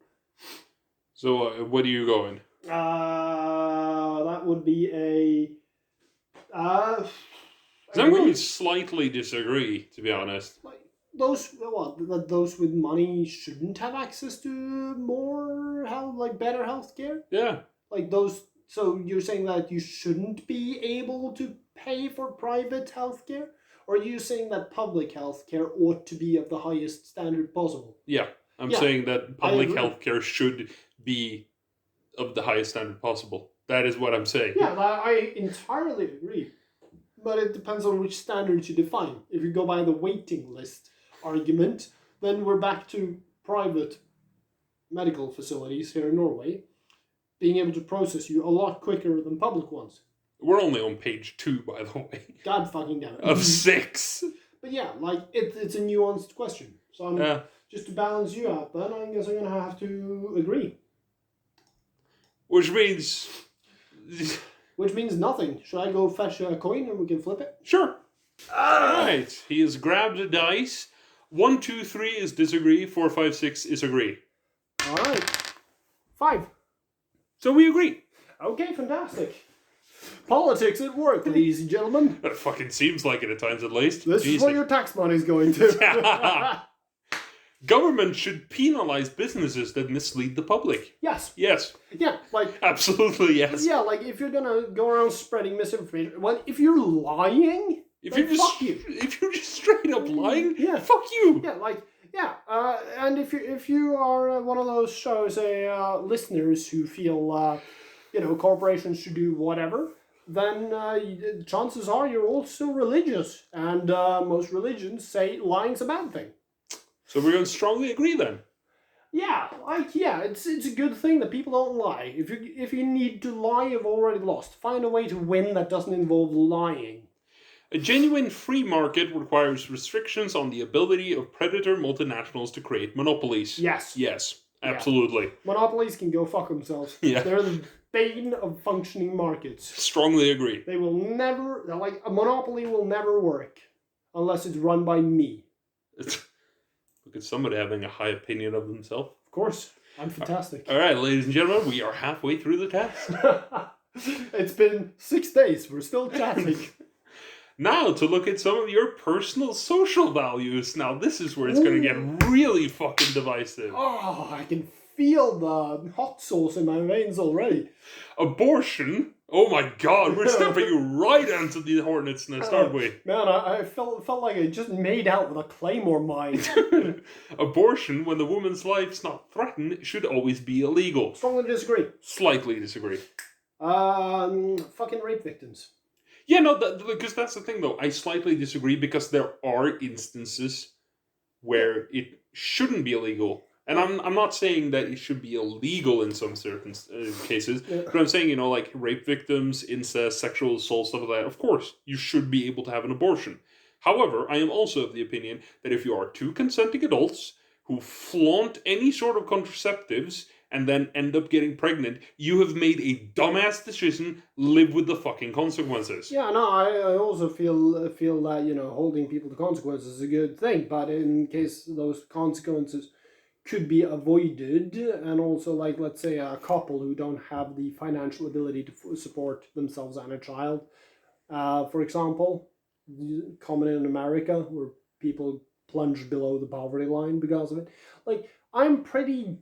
So, what are you going? That would be a... I'm going to slightly disagree, to be honest. Like, those with money shouldn't have access to more health, like better healthcare? Yeah. Like those... So you're saying that you shouldn't be able to pay for private healthcare? Or are you saying that public healthcare ought to be of the highest standard possible? Yeah. I'm saying that public healthcare should be of the highest standard possible. That is what I'm saying. Yeah, I entirely agree. But it depends on which standards you define. If you go by the waiting list argument, then we're back to private medical facilities here in Norway being able to process you a lot quicker than public ones. We're only on page 2, by the way. God fucking damn it. Of 6. But yeah, like, it's a nuanced question. So just to balance you out, then I guess I'm going to have to agree. Which means... Which means nothing. Should I go fetch a coin and we can flip it? Sure. Alright, he has grabbed a dice. 1, 2, 3 is disagree. 4, 5, 6 is agree. Alright. 5. So we agree. Okay, fantastic. Politics at work, ladies and gentlemen. That fucking seems like it at times, at least. This is what your tax money's going to. Government should penalize businesses that mislead the public. Yes. Yes. Yeah, like Absolutely yes. yeah, like if you're gonna go around spreading misinformation, well, if you're lying, If then you're just fuck you. if you're just straight up lying, Yeah. fuck you. Yeah, like yeah, and if you are one of those shows, listeners who feel corporations should do whatever, then chances are you're also religious, and most religions say lying's a bad thing. So we're going to strongly agree then. Yeah, it's a good thing that people don't lie. If you need to lie, you've already lost. Find a way to win that doesn't involve lying. A genuine free market requires restrictions on the ability of predator multinationals to create monopolies. Yes. Yes, absolutely. Monopolies can go fuck themselves. Yeah. They're the bane of functioning markets. Strongly agree. They will never, like, a monopoly will never work unless it's run by me. Look at somebody having a high opinion of themselves. Of course, I'm fantastic. All right, ladies and gentlemen, we are halfway through the test. It's been 6 days. We're still chatting. Now to look at some of your personal social values. Now this is where it's going to get really fucking divisive. Oh, I can feel the hot sauce in my veins already. Abortion. Oh my god, we're stepping right into the hornet's nest, aren't we? Man, I felt like I just made out with a claymore mine. Abortion, when the woman's life's not threatened, should always be illegal. Strongly disagree. Slightly disagree. Fucking rape victims. Yeah, no, because that's the thing, though. I slightly disagree because there are instances where it shouldn't be illegal. And I'm not saying that it should be illegal in some certain cases, but I'm saying, like rape victims, incest, sexual assault, stuff like that. Of course, you should be able to have an abortion. However, I am also of the opinion that if you are two consenting adults who flaunt any sort of contraceptives and then end up getting pregnant, you have made a dumbass decision. Live with the fucking consequences. Yeah, no, I also feel that, holding people to consequences is a good thing. But in case those consequences could be avoided, and also, like, let's say a couple who don't have the financial ability to support themselves and a child, for example, common in America, where people plunge below the poverty line because of it. Like, I'm pretty,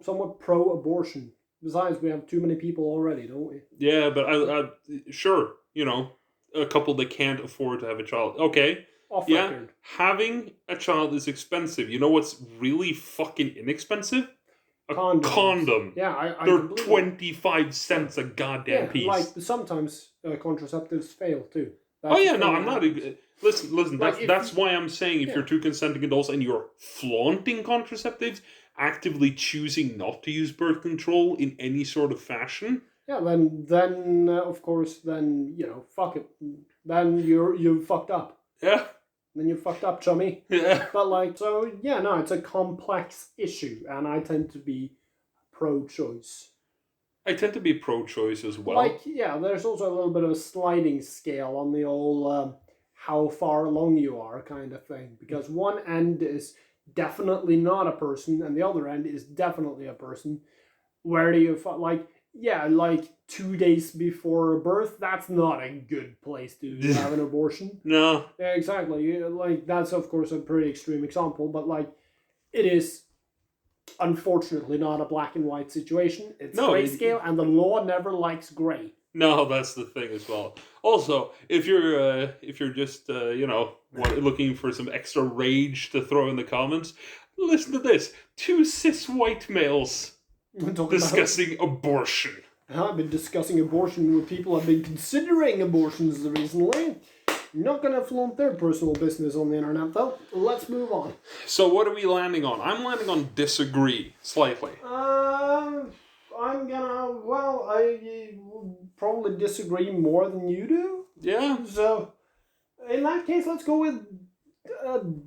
somewhat pro-abortion. Besides, we have too many people already, don't we? Yeah, but I sure, a couple that can't afford to have a child. Okay. Off yeah, record. Having a child is expensive. You know what's really fucking inexpensive? A condom. Yeah, They're 25 cents a goddamn piece. Like, sometimes contraceptives fail too. I'm not. Listen. Like, that's why I'm saying if you're two consenting adults and you're flaunting contraceptives, actively choosing not to use birth control in any sort of fashion. Yeah, then of course, fuck it. Then you fucked up. Yeah. Then you fucked up, chummy. Yeah. But it's a complex issue, and I tend to be pro-choice. I tend to be pro-choice as well. There's also a little bit of a sliding scale on the old how far along you are kind of thing. Because one end is definitely not a person, and the other end is definitely a person. Where do you, 2 days before birth, that's not a good place to have an abortion. No. Yeah, exactly. That's, of course, a pretty extreme example, but, it is unfortunately not a black and white situation. It's grayscale, and the law never likes gray. No, that's the thing as well. Also, if you're just looking for some extra rage to throw in the comments, listen to this: 2 cis white males discussing abortion. I've been discussing abortion with people I've been considering abortions recently. Not gonna flaunt their personal business on the internet, though. Let's move on. So what are we landing on? I'm landing on disagree, slightly. I probably disagree more than you do. Yeah. So, in that case, let's go with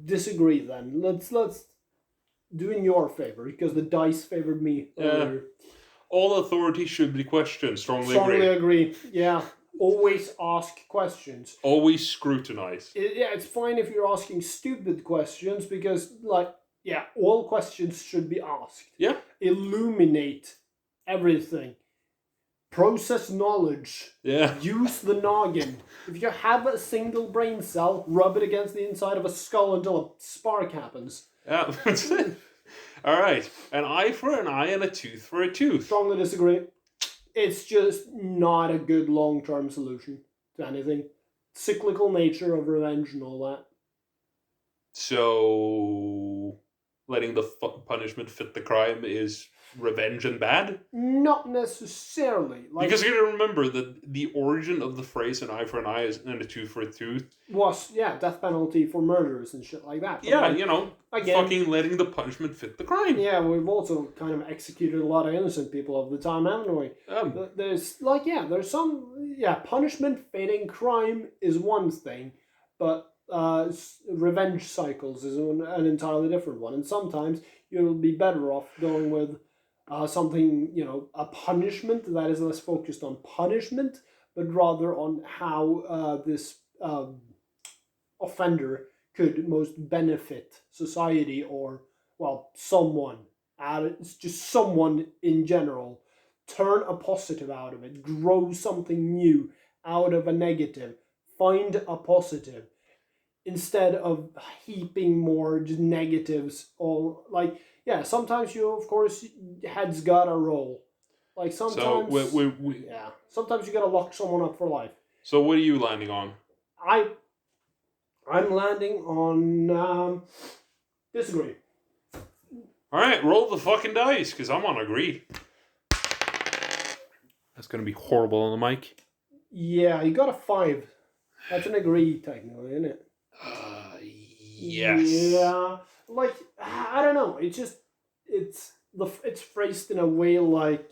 disagree then. Let's do in your favor, because the dice favored me earlier. All authority should be questioned. Strongly agree. Yeah. Always ask questions. Always scrutinize. It's fine if you're asking stupid questions, because, all questions should be asked. Yeah. Illuminate everything. Process knowledge. Yeah. Use the noggin. If you have a single brain cell, rub it against the inside of a skull until a spark happens. Yeah. All right. An eye for an eye and a tooth for a tooth. Strongly disagree. It's just not a good long-term solution to anything. Cyclical nature of revenge and all that. So, letting the punishment fit the crime is revenge and bad? Not necessarily. Like, Because you gotta remember that the origin of the phrase an eye for an eye and a tooth for a tooth was, death penalty for murders and shit like that. But yeah, like, again, fucking letting the punishment fit the crime. yeah, we've also kind of executed a lot of innocent people of the time, haven't we? There's there's some punishment fitting crime is one thing, but revenge cycles is an entirely different one, and sometimes you'll be better off going with something, a punishment that is less focused on punishment, but rather on how this offender could most benefit society or, well, someone. It's just someone in general. Turn a positive out of it. Grow something new out of a negative. Find a positive instead of heaping more just negatives. Or like, sometimes of course, heads gotta roll. Like sometimes, sometimes you gotta lock someone up for life. So what are you landing on? I'm landing on disagree. All right, roll the fucking dice, because I'm on agree. That's going to be horrible on the mic. Yeah, you got a 5. That's an agree, technically, isn't it? Yes. Yeah, like, I don't know. It's phrased in a way like,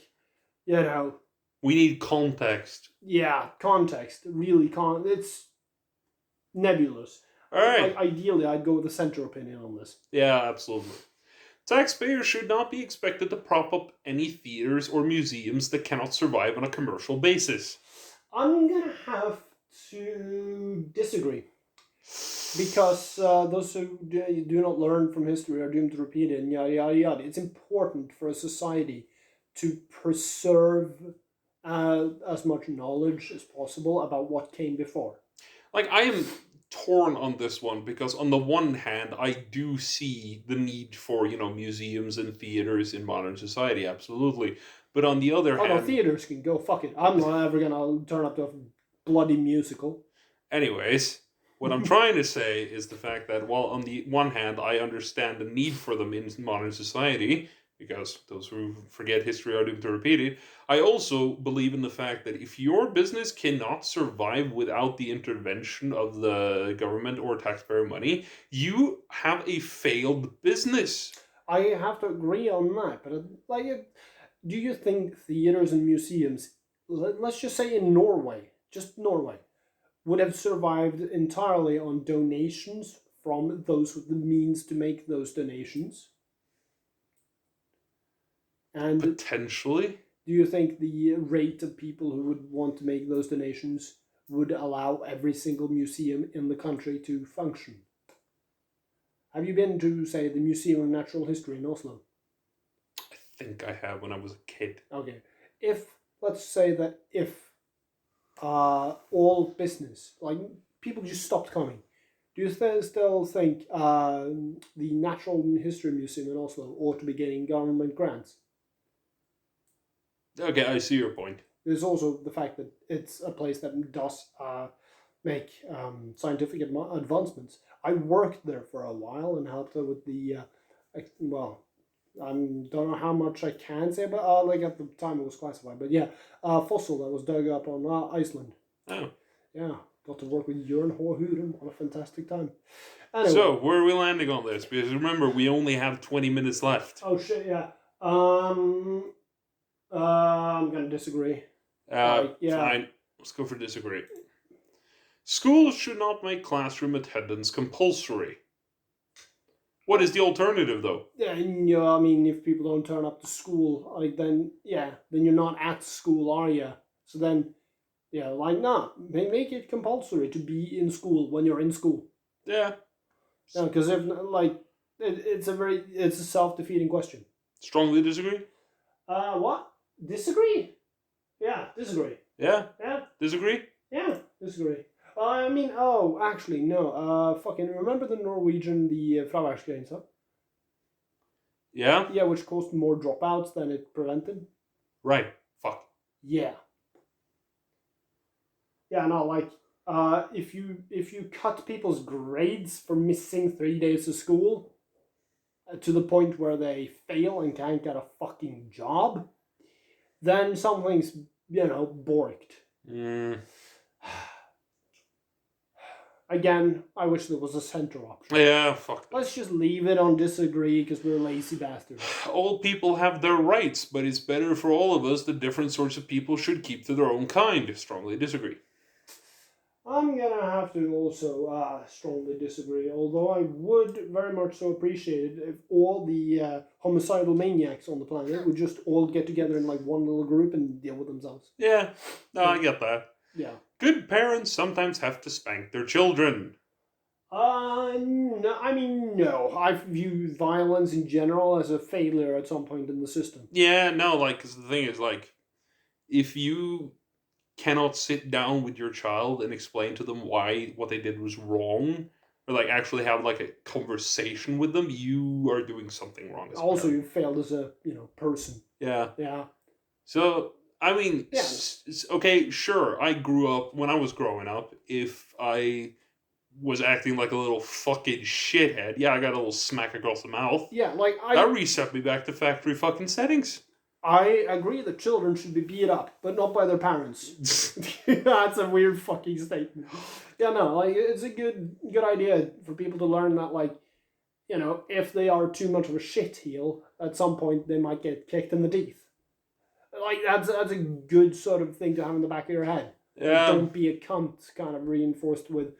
we need context. Yeah, context. Really, it's nebulous. All right. Ideally, I'd go with the center opinion on this. Yeah, absolutely. Taxpayers should not be expected to prop up any theaters or museums that cannot survive on a commercial basis. I'm going to have to disagree. Because those who do not learn from history are doomed to repeat it, and yada, yada, yada. It's important for a society to preserve as much knowledge as possible about what came before. Like, I am torn on this one because on the one hand I do see the need for museums and theaters in modern society, absolutely, but on the other hand, no, theaters can go, fuck it, I'm not ever gonna turn up to a bloody musical. Anyways, what I'm trying to say is the fact that while on the one hand I understand the need for them in modern society, because those who forget history are doomed to repeat it, I also believe in the fact that if your business cannot survive without the intervention of the government or taxpayer money, you have a failed business. I have to agree on that, but do you think theaters and museums, let's just say in Norway, just Norway, would have survived entirely on donations from those with the means to make those donations? And potentially. Do you think the rate of people who would want to make those donations would allow every single museum in the country to function? Have you been to, say, the Museum of Natural History in Oslo? I think I have when I was a kid. Okay. Let's say that if all business, like people just stopped coming, do you still think the Natural History Museum in Oslo ought to be getting government grants? Okay, I see your point. There's also the fact that it's a place that does make scientific advancements. I worked there for a while and helped her with the, I don't know how much I can say, but at the time it was classified. But yeah, fossil that was dug up on Iceland. Oh. Yeah, got to work with Jørn Håhuren. What a fantastic time. Anyway. So, where are we landing on this? Because remember, we only have 20 minutes left. Oh shit, yeah. I'm going to disagree. Fine. Let's go for disagree. Schools should not make classroom attendance compulsory. What is the alternative, though? Yeah, I mean, if people don't turn up to school, then you're not at school, are you? So then, make it compulsory to be in school when you're in school. Yeah. Yeah, because it's a self-defeating question. Strongly disagree? What? Disagree? Yeah, disagree. Yeah? Yeah. Disagree? Yeah, disagree. Actually, no. Fucking remember the Norwegian, the fraværsgrense? Yeah? Yeah, which caused more dropouts than it prevented. Right. Fuck. Yeah. Yeah, no, like if you cut people's grades for missing 3 days of school to the point where they fail and can't get a fucking job, then something's borked. Mm. Again, I wish there was a center option. Yeah, fuck that. Let's just leave it on disagree because we're lazy bastards. All people have their rights, but it's better for all of us that different sorts of people should keep to their own kind. Strongly disagree. I'm gonna have to also strongly disagree, although I would very much so appreciate it if all the homicidal maniacs on the planet would just all get together in like one little group and deal with themselves. Yeah, no, I get that. Yeah. Good parents sometimes have to spank their children. No, I mean, no. I view violence in general as a failure at some point in the system. Yeah, no, like, 'cause the thing is, like, if you cannot sit down with your child and explain to them why what they did was wrong, or like actually have like a conversation with them, you are doing something wrong. As a Also, parent. you failed as a person. Yeah. Yeah. So I mean, Yeah. okay, sure. I grew up when I was growing up. If I was acting like a little fucking shithead, yeah, I got a little smack across the mouth. Yeah, like That reset me back to factory fucking settings. I agree that children should be beat up, but not by their parents. That's a weird fucking statement. Yeah, no, like it's a good idea for people to learn that, like, if they are too much of a shitheel, at some point they might get kicked in the teeth. Like that's a good sort of thing to have in the back of your head. Like, Yeah. don't be a cunt, kind of reinforced with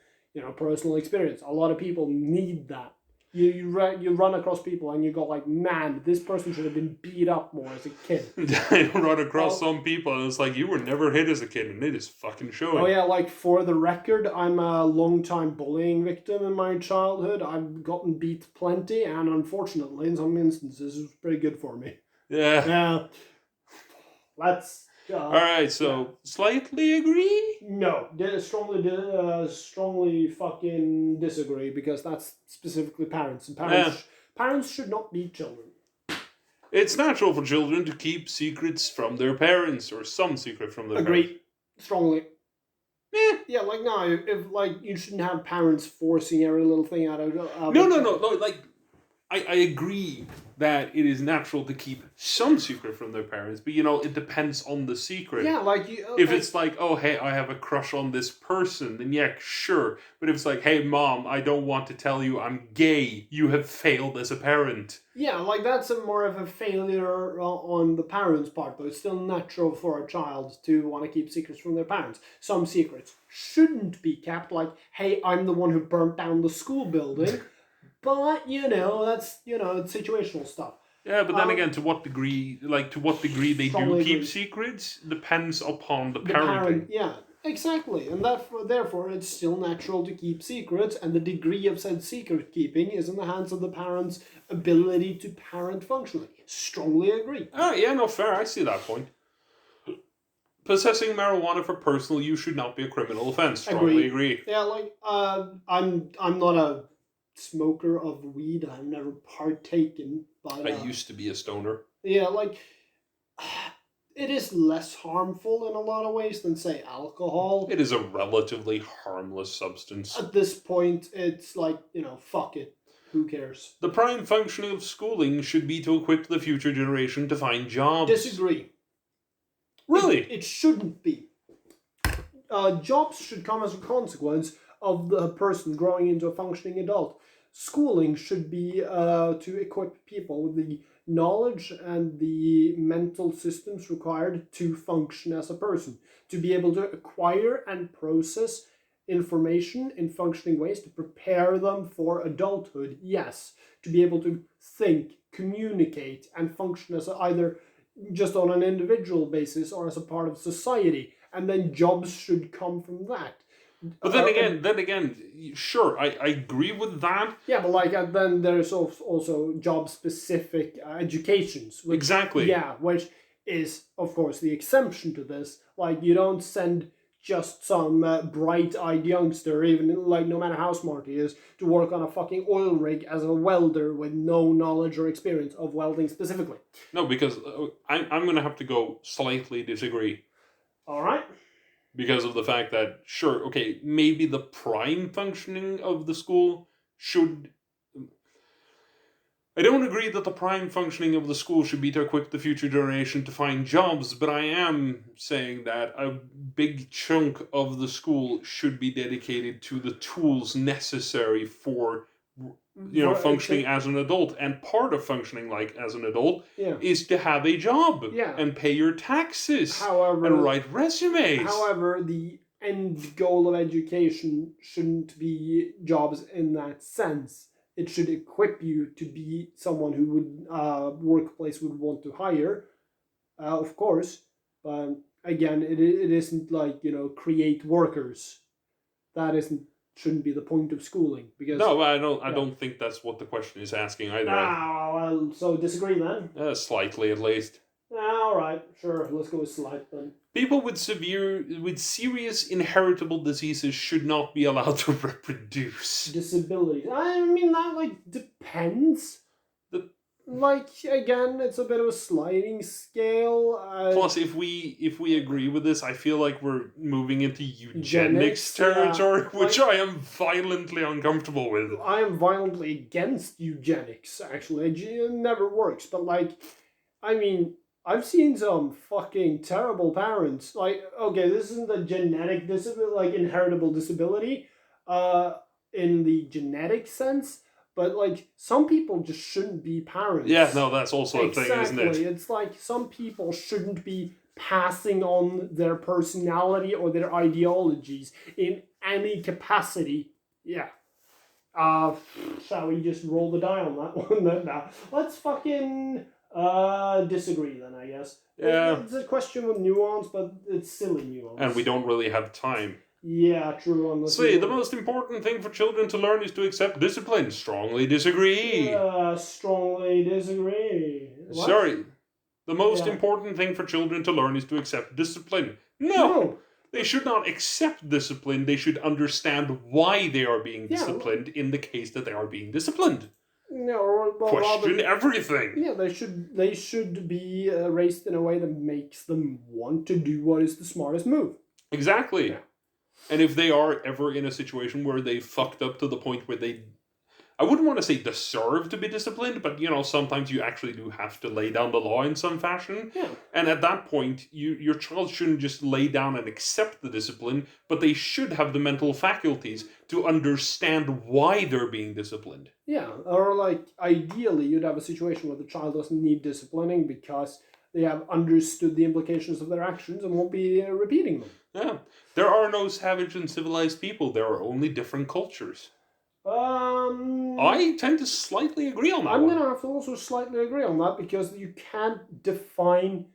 personal experience. A lot of people need that. You run across people and you go like, man, this person should have been beat up more as a kid. I run across some people and it's like, you were never hit as a kid and it is fucking showing. Oh yeah, like for the record, I'm a long-time bullying victim in my childhood. I've gotten beat plenty, and unfortunately, in some instances, it was pretty good for me. Yeah. Yeah. Let's. Alright, so slightly agree? No, strongly fucking disagree, because that's specifically parents, and parents should not beat children. It's natural for children to keep secrets from their parents, or some secret from their parents. Agree. Strongly. Yeah, like no, if like you shouldn't have parents forcing every little thing out of. No, like I agree that it is natural to keep some secret from their parents, but it depends on the secret. Yeah, like if it's like, oh hey, I have a crush on this person, then yeah, sure. But if it's like, hey mom, I don't want to tell you I'm gay, you have failed as a parent. Yeah, like that's more of a failure on the parents' part, though. It's still natural for a child to want to keep secrets from their parents. Some secrets shouldn't be kept, like, hey, I'm the one who burnt down the school building. But, that's, it's situational stuff. Yeah, but then again, to what degree they do keep agree. secrets depends upon the parenting. Parent, yeah, exactly. And therefore, it's still natural to keep secrets, and the degree of said secret keeping is in the hands of the parent's ability to parent functionally. Strongly agree. Oh, yeah, no, fair. I see that point. Possessing marijuana for personal use should not be a criminal offense. Strongly agree. Yeah, like, I'm not a smoker of weed. I've never partaken, but I used to be a stoner. Yeah, like it is less harmful in a lot of ways than, say, alcohol. It is a relatively harmless substance. At this point, it's like, fuck it. Who cares? The prime functioning of schooling should be to equip the future generation to find jobs. Disagree. Really? It shouldn't be. Jobs should come as a consequence of the person growing into a functioning adult. Schooling should be to equip people with the knowledge and the mental systems required to function as a person, to be able to acquire and process information in functioning ways, to prepare them for adulthood, yes, to be able to think, communicate, and function as either just on an individual basis or as a part of society, and then jobs should come from that. But then again, sure, I agree with that. Yeah, but like then there's also job-specific educations. Which, exactly. Yeah, which is, of course, the exception to this. Like, you don't send just some bright-eyed youngster, even like no matter how smart he is, to work on a fucking oil rig as a welder with no knowledge or experience of welding specifically. No, because I'm going to have to go slightly disagree. All right. Because of the fact that, sure, okay, maybe the prime functioning of the school should... I don't agree that the prime functioning of the school should be to equip the future generation to find jobs, but I am saying that a big chunk of the school should be dedicated to the tools necessary for functioning as an adult. And part of functioning like as an adult is to have a job and pay your taxes and write resumes. However, the end goal of education shouldn't be jobs in that sense. It should equip you to be someone who would workplace would want to hire, of course. But again, it isn't like create workers. That shouldn't be the point of schooling, because no, I don't think that's what the question is asking either. Well, so disagree then. Slightly at least. All right, sure. Let's go with slight then. People with serious inheritable diseases should not be allowed to reproduce. Disabilities. I mean, that depends. Again, it's a bit of a sliding scale. Plus, if we agree with this, I feel like we're moving into eugenics territory, which I am violently uncomfortable with. I am violently against eugenics, actually. It never works, but I mean, I've seen some fucking terrible parents. Okay, this isn't a genetic disability, inheritable disability, in the genetic sense. But, some people just shouldn't be parents. Yeah, no, that's also a thing, isn't it? Exactly. It's some people shouldn't be passing on their personality or their ideologies in any capacity. Yeah. Shall we just roll the die on that one then? Now, let's fucking disagree then, I guess. Yeah. It's a question with nuance, but it's silly nuance. And we don't really have time. Yeah, true. See, the most important thing for children to learn is to accept discipline. Strongly disagree. Strongly disagree. What? Sorry. The most important thing for children to learn is to accept discipline. No. They should not accept discipline. They should understand why they are being disciplined in the case that they are being disciplined. No, question everything. Yeah, they should be raised in a way that makes them want to do what is the smartest move. Exactly. Yeah. And if they are ever in a situation where they fucked up to the point where they, I wouldn't want to say deserve to be disciplined, but sometimes you actually do have to lay down the law in some fashion. Yeah. And at that point, your child shouldn't just lay down and accept the discipline, but they should have the mental faculties to understand why they're being disciplined. Yeah, or ideally you'd have a situation where the child doesn't need disciplining because they have understood the implications of their actions and won't be repeating them. Yeah. There are no savage and civilized people. There are only different cultures. I tend to slightly agree on that. I'm going to have to also slightly agree on that, because you can't define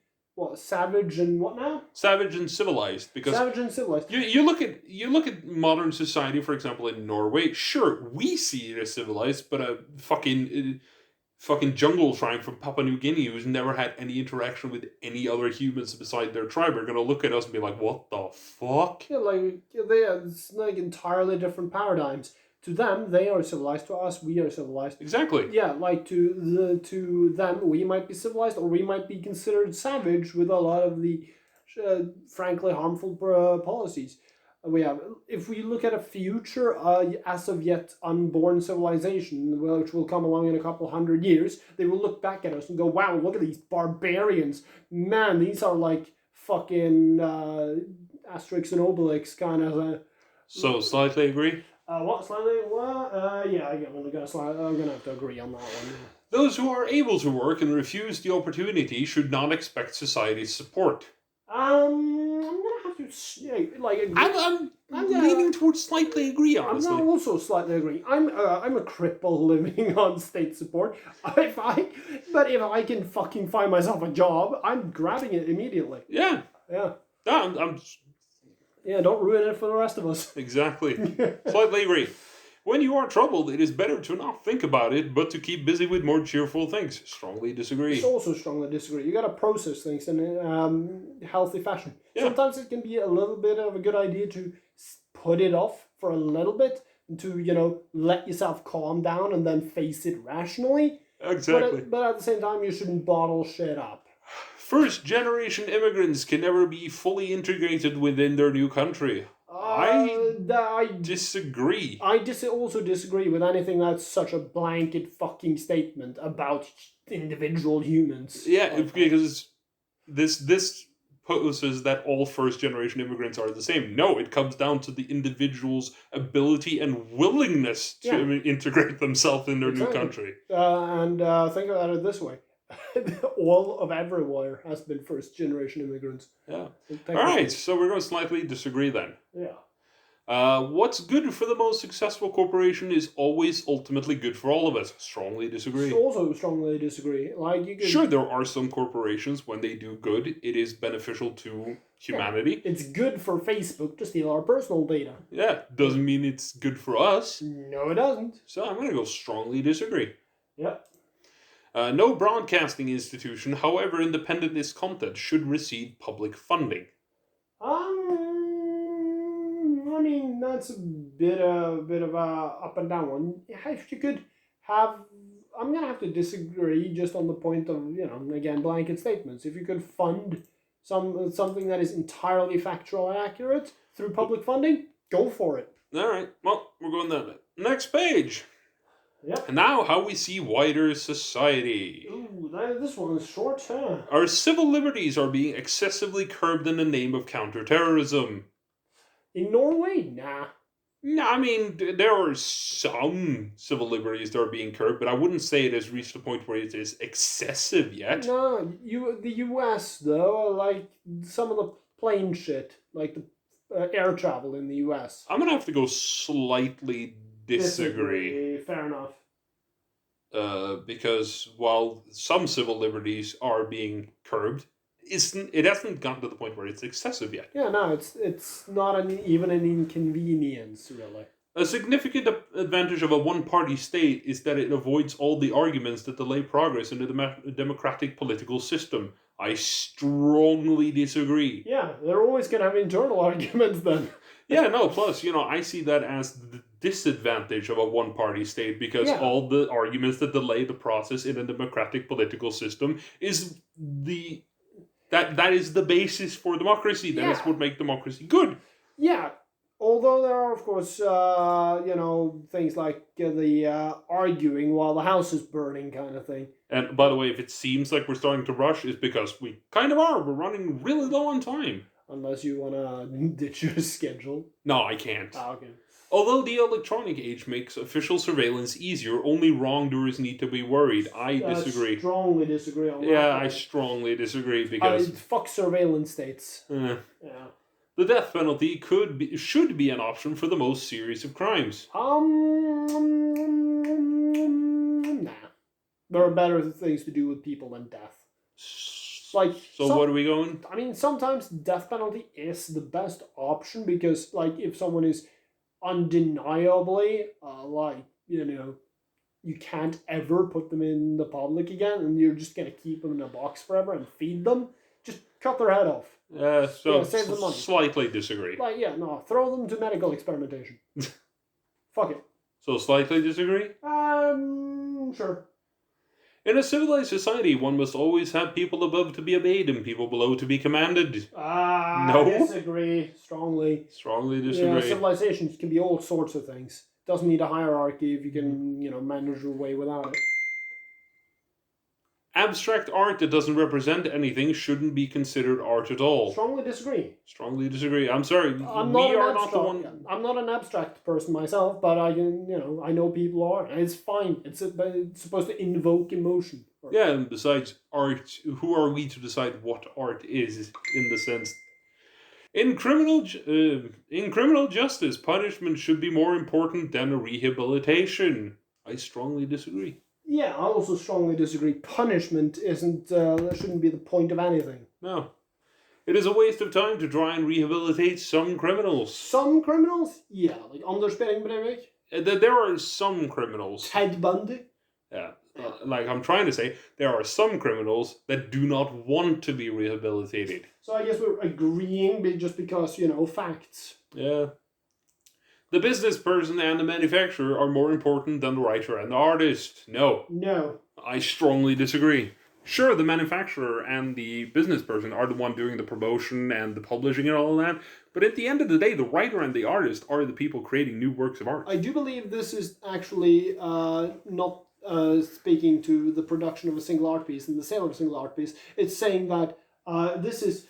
savage and what now? Savage and civilized, because savage and civilized. You look at modern society, for example, in Norway. Sure, we see it as civilized, but a fucking jungle tribe from Papua New Guinea who's never had any interaction with any other humans beside their tribe are gonna look at us and be like, "What the fuck?" Yeah, it's entirely different paradigms. To them, they are civilized. To us, we are civilized. Exactly. Yeah, to them, we might be civilized, or we might be considered savage with a lot of the, frankly, harmful policies we have. If we look at a future, as of yet unborn civilization, which will come along in a couple 100 years, they will look back at us and go, "Wow, look at these barbarians! Man, these are fucking Asterix and Obelix kind of." So slightly agree. What slightly? Well, yeah, I'm gonna have to agree on that one. Those who are able to work and refuse the opportunity should not expect society's support. I'm gonna have to agree. I'm leaning towards slightly agree, honestly. I'm gonna also slightly agree. I'm a cripple living on state support. If I can fucking find myself a job, I'm grabbing it immediately. Yeah. Yeah. I'm Yeah, don't ruin it for the rest of us. Exactly. Slightly agree. When you are troubled, it is better to not think about it, but to keep busy with more cheerful things. Strongly disagree. It's also strongly disagree. You got to process things in a healthy fashion. Yeah. Sometimes it can be a little bit of a good idea to put it off for a little bit, and to let yourself calm down and then face it rationally. Exactly. But at the same time, you shouldn't bottle shit up. First-generation immigrants can never be fully integrated within their new country. I disagree. I also disagree with anything that's such a blanket fucking statement about individual humans. Yeah, because this poses that all first-generation immigrants are the same. No, it comes down to the individual's ability and willingness to integrate themselves in their new country. And think about it this way. All of everywhere has been first-generation immigrants. Yeah. All right, so we're going to slightly disagree then. Yeah. What's good for the most successful corporation is always ultimately good for all of us. Strongly disagree. Also strongly disagree. Sure, there are some corporations, when they do good, it is beneficial to humanity. Yeah, it's good for Facebook to steal our personal data. Yeah, doesn't mean it's good for us. No, it doesn't. So I'm going to go strongly disagree. Yeah. No broadcasting institution, however independent its content, should receive public funding. I mean, that's a bit of a up and down one. If you could have, I'm gonna have to disagree just on the point of again blanket statements. If you could fund something that is entirely factual and accurate through public funding, go for it. All right. Well, we're going that next page. Yep. And now, how we see wider society. Ooh, this one is short, huh? Our civil liberties are being excessively curbed in the name of counterterrorism. In Norway? Nah. No, I mean, there are some civil liberties that are being curbed, but I wouldn't say it has reached the point where it is excessive yet. No, the US, though, like some of the plane shit, like the air travel in the US. I'm going to have to go slightly disagree. Fair enough. Because while some civil liberties are being curbed, it hasn't gotten to the point where it's excessive yet. Yeah, no, it's not even an inconvenience, really. A significant advantage of a one-party state is that it avoids all the arguments that delay progress in the democratic political system. I strongly disagree. Yeah, they're always going to have internal arguments then. Yeah, no, plus, I see that as the disadvantage of a one-party state, because all the arguments that delay the process in a democratic political system is that is the basis for democracy. That is what makes democracy good. Yeah, although there are, of course, things like the arguing while the house is burning kind of thing. And by the way, if it seems like we're starting to rush, it's because we kind of are. We're running really low on time. Unless you want to ditch your schedule. No, I can't. Okay. Although the electronic age makes official surveillance easier, only wrongdoers need to be worried. I disagree. Strongly disagree on that. Yeah, I strongly disagree because fuck surveillance states. Yeah. The death penalty should be an option for the most serious of crimes. Nah. There are better things to do with people than death. What are we going? I mean, sometimes death penalty is the best option because, if someone is undeniably, you can't ever put them in the public again, and you're just gonna keep them in a box forever and feed them, just cut their head off. Save the money. Slightly disagree. Throw them to medical experimentation. Fuck it. So slightly disagree? Sure. In a civilized society, one must always have people above to be obeyed and people below to be commanded. No? I disagree strongly. Strongly disagree. Civilizations can be all sorts of things. Doesn't need a hierarchy if you can, manage your way without it. Abstract art that doesn't represent anything shouldn't be considered art at all. Strongly disagree. Strongly disagree. I'm sorry. I'm not an abstract person myself, but I can, I know people are, and it's fine. It's supposed to invoke emotion. Yeah, and besides art, who are we to decide what art is, in the sense? In criminal justice, punishment should be more important than rehabilitation. I strongly disagree. Yeah, I also strongly disagree. Punishment shouldn't be the point of anything. No. It is a waste of time to try and rehabilitate some criminals. Some criminals? Yeah, like Anders Behring Breivik. There are some criminals. Ted Bundy. Yeah. Like I'm trying to say, there are some criminals that do not want to be rehabilitated. So I guess we're agreeing just because, facts. Yeah. The business person and the manufacturer are more important than the writer and the artist. No. No. I strongly disagree. Sure, the manufacturer and the business person are the one doing the promotion and the publishing and all of that, but at the end of the day, the writer and the artist are the people creating new works of art. I do believe this is actually not speaking to the production of a single art piece and the sale of a single art piece. It's saying that this is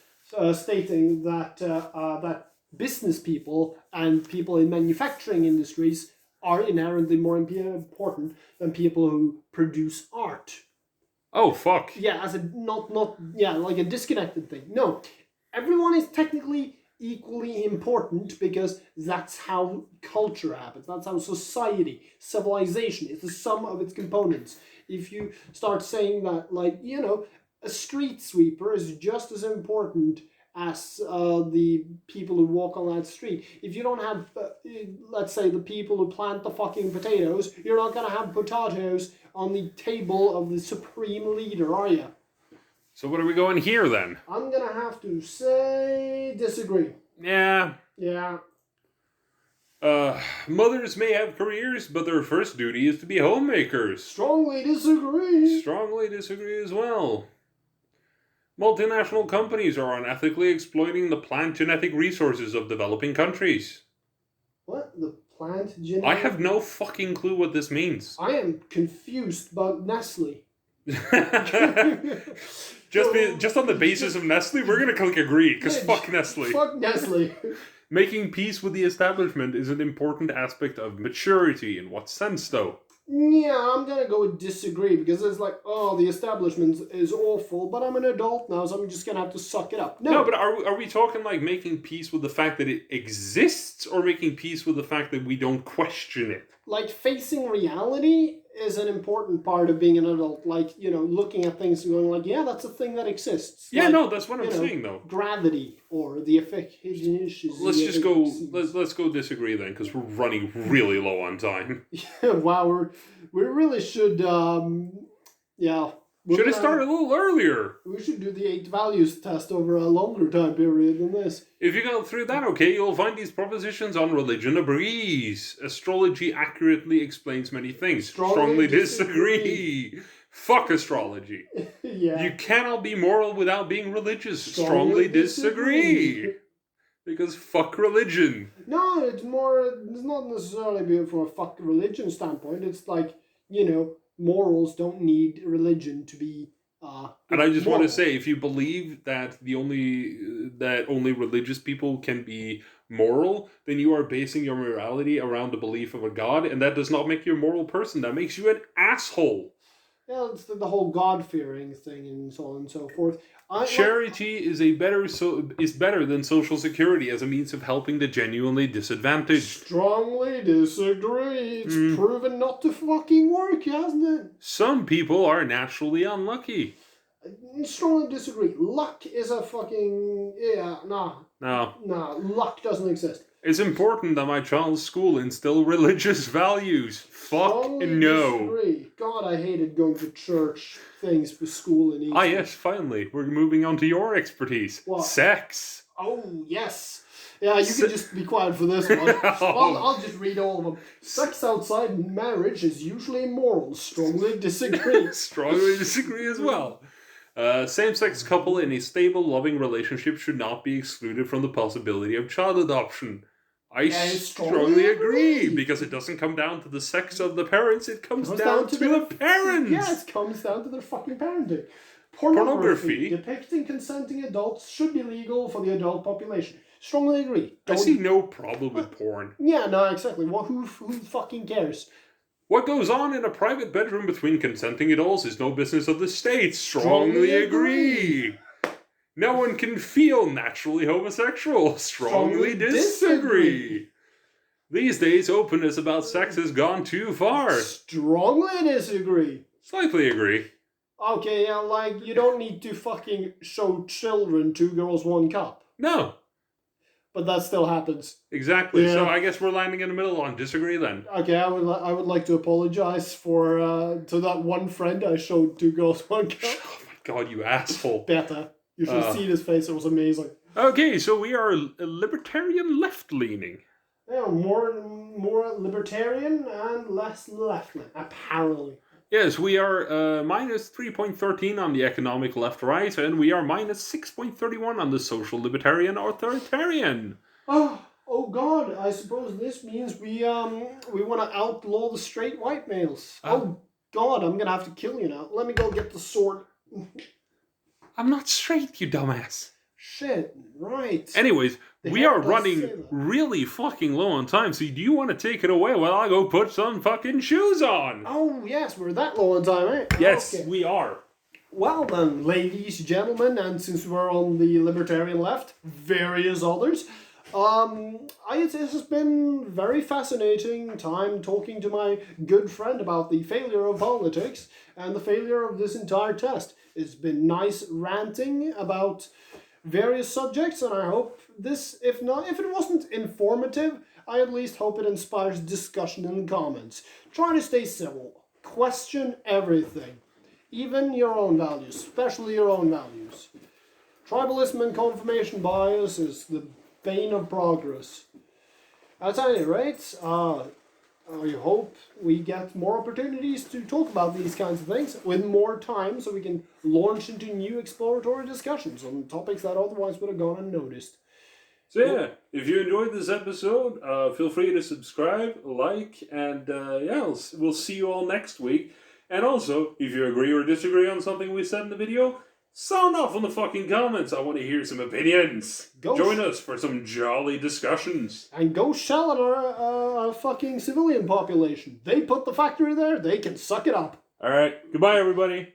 stating that that business people and people in manufacturing industries are inherently more important than people who produce art. Oh, fuck. Yeah, as a not like a disconnected thing. No, everyone is technically equally important because that's how culture happens. That's how society, civilization is the sum of its components. If you start saying that, like, a street sweeper is just as important as the people who walk on that street. If you don't have, let's say, the people who plant the fucking potatoes, you're not going to have potatoes on the table of the supreme leader, are you? So what are we going here then? I'm going to have to say disagree. Yeah. Yeah. Mothers may have careers, but their first duty is to be homemakers. Strongly disagree. Strongly disagree as well. Multinational companies are unethically exploiting the plant genetic resources of developing countries. What? The plant genetic? I have no fucking clue what this means. I am confused about Nestle. Just on the basis of Nestle, we're gonna click agree, because fuck Nestle. Fuck Nestle. Making peace with the establishment is an important aspect of maturity. In what sense, though? Yeah, I'm gonna go with disagree because it's like, oh, the establishment is awful, but I'm an adult now, so I'm just gonna have to suck it up. No, but are we talking like making peace with the fact that it exists, or making peace with the fact that we don't question it? Like, facing reality is an important part of being an adult. Like, looking at things and going like, yeah, that's a thing that exists. Yeah, like, no, that's what I'm saying, though. Gravity or the effect. Let's go disagree then, because we're running really low on time. Wow, we really should, yeah. Should have started a little earlier. We should do the 8 values test over a longer time period than this. If you go through that, okay, you'll find these propositions on religion a breeze. Astrology accurately explains many things. Strongly disagree. Fuck astrology. Yeah. You cannot be moral without being religious. Strongly disagree. Because fuck religion. No, it's not necessarily from a fuck religion standpoint. It's like, morals don't need religion to be and I just moral. want to say, if you believe that only religious people can be moral, then you are basing your morality around the belief of a god, and that does not make you a moral person. That makes you an asshole. Yeah, it's the whole God-fearing thing and so on and so forth. Charity is better than social security as a means of helping the genuinely disadvantaged. Strongly disagree. It's proven not to fucking work, hasn't it? Some people are naturally unlucky. Strongly disagree. Luck is a fucking... No. Luck doesn't exist. It's important that my child's school instill religious values. Fuck no. Disagree. God, I hated going to church things for school and Easter. Ah yes, finally. We're moving on to your expertise. What? Sex. Oh, yes. Yeah, you can just be quiet for this one. I'll just read all of them. Sex outside marriage is usually immoral. Strongly disagree. Strongly disagree as well. Same-sex couple in a stable, loving relationship should not be excluded from the possibility of child adoption. I strongly agree, because it doesn't come down to the sex of the parents, it comes down to the parents! Yeah, it comes down to their fucking parenting. Pornography depicting consenting adults should be legal for the adult population. Strongly agree. I see no problem with porn. Yeah, no, exactly. Well, who fucking cares? What goes on in a private bedroom between consenting adults is no business of the state. Strongly agree. No one can feel naturally homosexual. Strongly disagree. These days, openness about sex has gone too far. Strongly disagree. Slightly agree. Okay, yeah, like, you don't need to fucking show children 2 girls, 1 cup. No. but that still happens. Exactly. Yeah. So I guess we're landing in the middle on disagree then. Okay, I would like to apologize for to that one friend I showed Two Girls One Cup. Oh my god, you asshole. Better. You should have seen his face. It was amazing. Okay, so we are a libertarian left-leaning. Yeah, more libertarian and less left, apparently. Yes, we are minus 3.13 on the economic left-right, and we are minus 6.31 on the social libertarian authoritarian. Oh God! I suppose this means we want to outlaw the straight white males. Oh God! I'm gonna have to kill you now. Let me go get the sword. I'm not straight, you dumbass. Shit! Right. Anyways, The we hair are does say running that. really fucking low on time, so do you want to take it away while I go put some fucking shoes on? Oh yes, we're that low on time, eh? Yes, Okay. we are. Well then, ladies, gentlemen, and since we're on the libertarian left, various others, this has been very fascinating time talking to my good friend about the failure of politics and the failure of this entire test. It's been nice ranting about various subjects, and I hope this, if it wasn't informative, I at least hope it inspires discussion in the comments. Try to stay civil. Question everything. Even your own values, especially your own values. Tribalism and confirmation bias is the bane of progress. At any rate, I hope we get more opportunities to talk about these kinds of things with more time so we can launch into new exploratory discussions on topics that otherwise would have gone unnoticed. So yeah, if you enjoyed this episode, feel free to subscribe, like, and we'll see you all next week. And also, if you agree or disagree on something we said in the video, sound off in the fucking comments. I want to hear some opinions. Join us for some jolly discussions. And go shell at our fucking civilian population. They put the factory there, they can suck it up. Alright, goodbye everybody.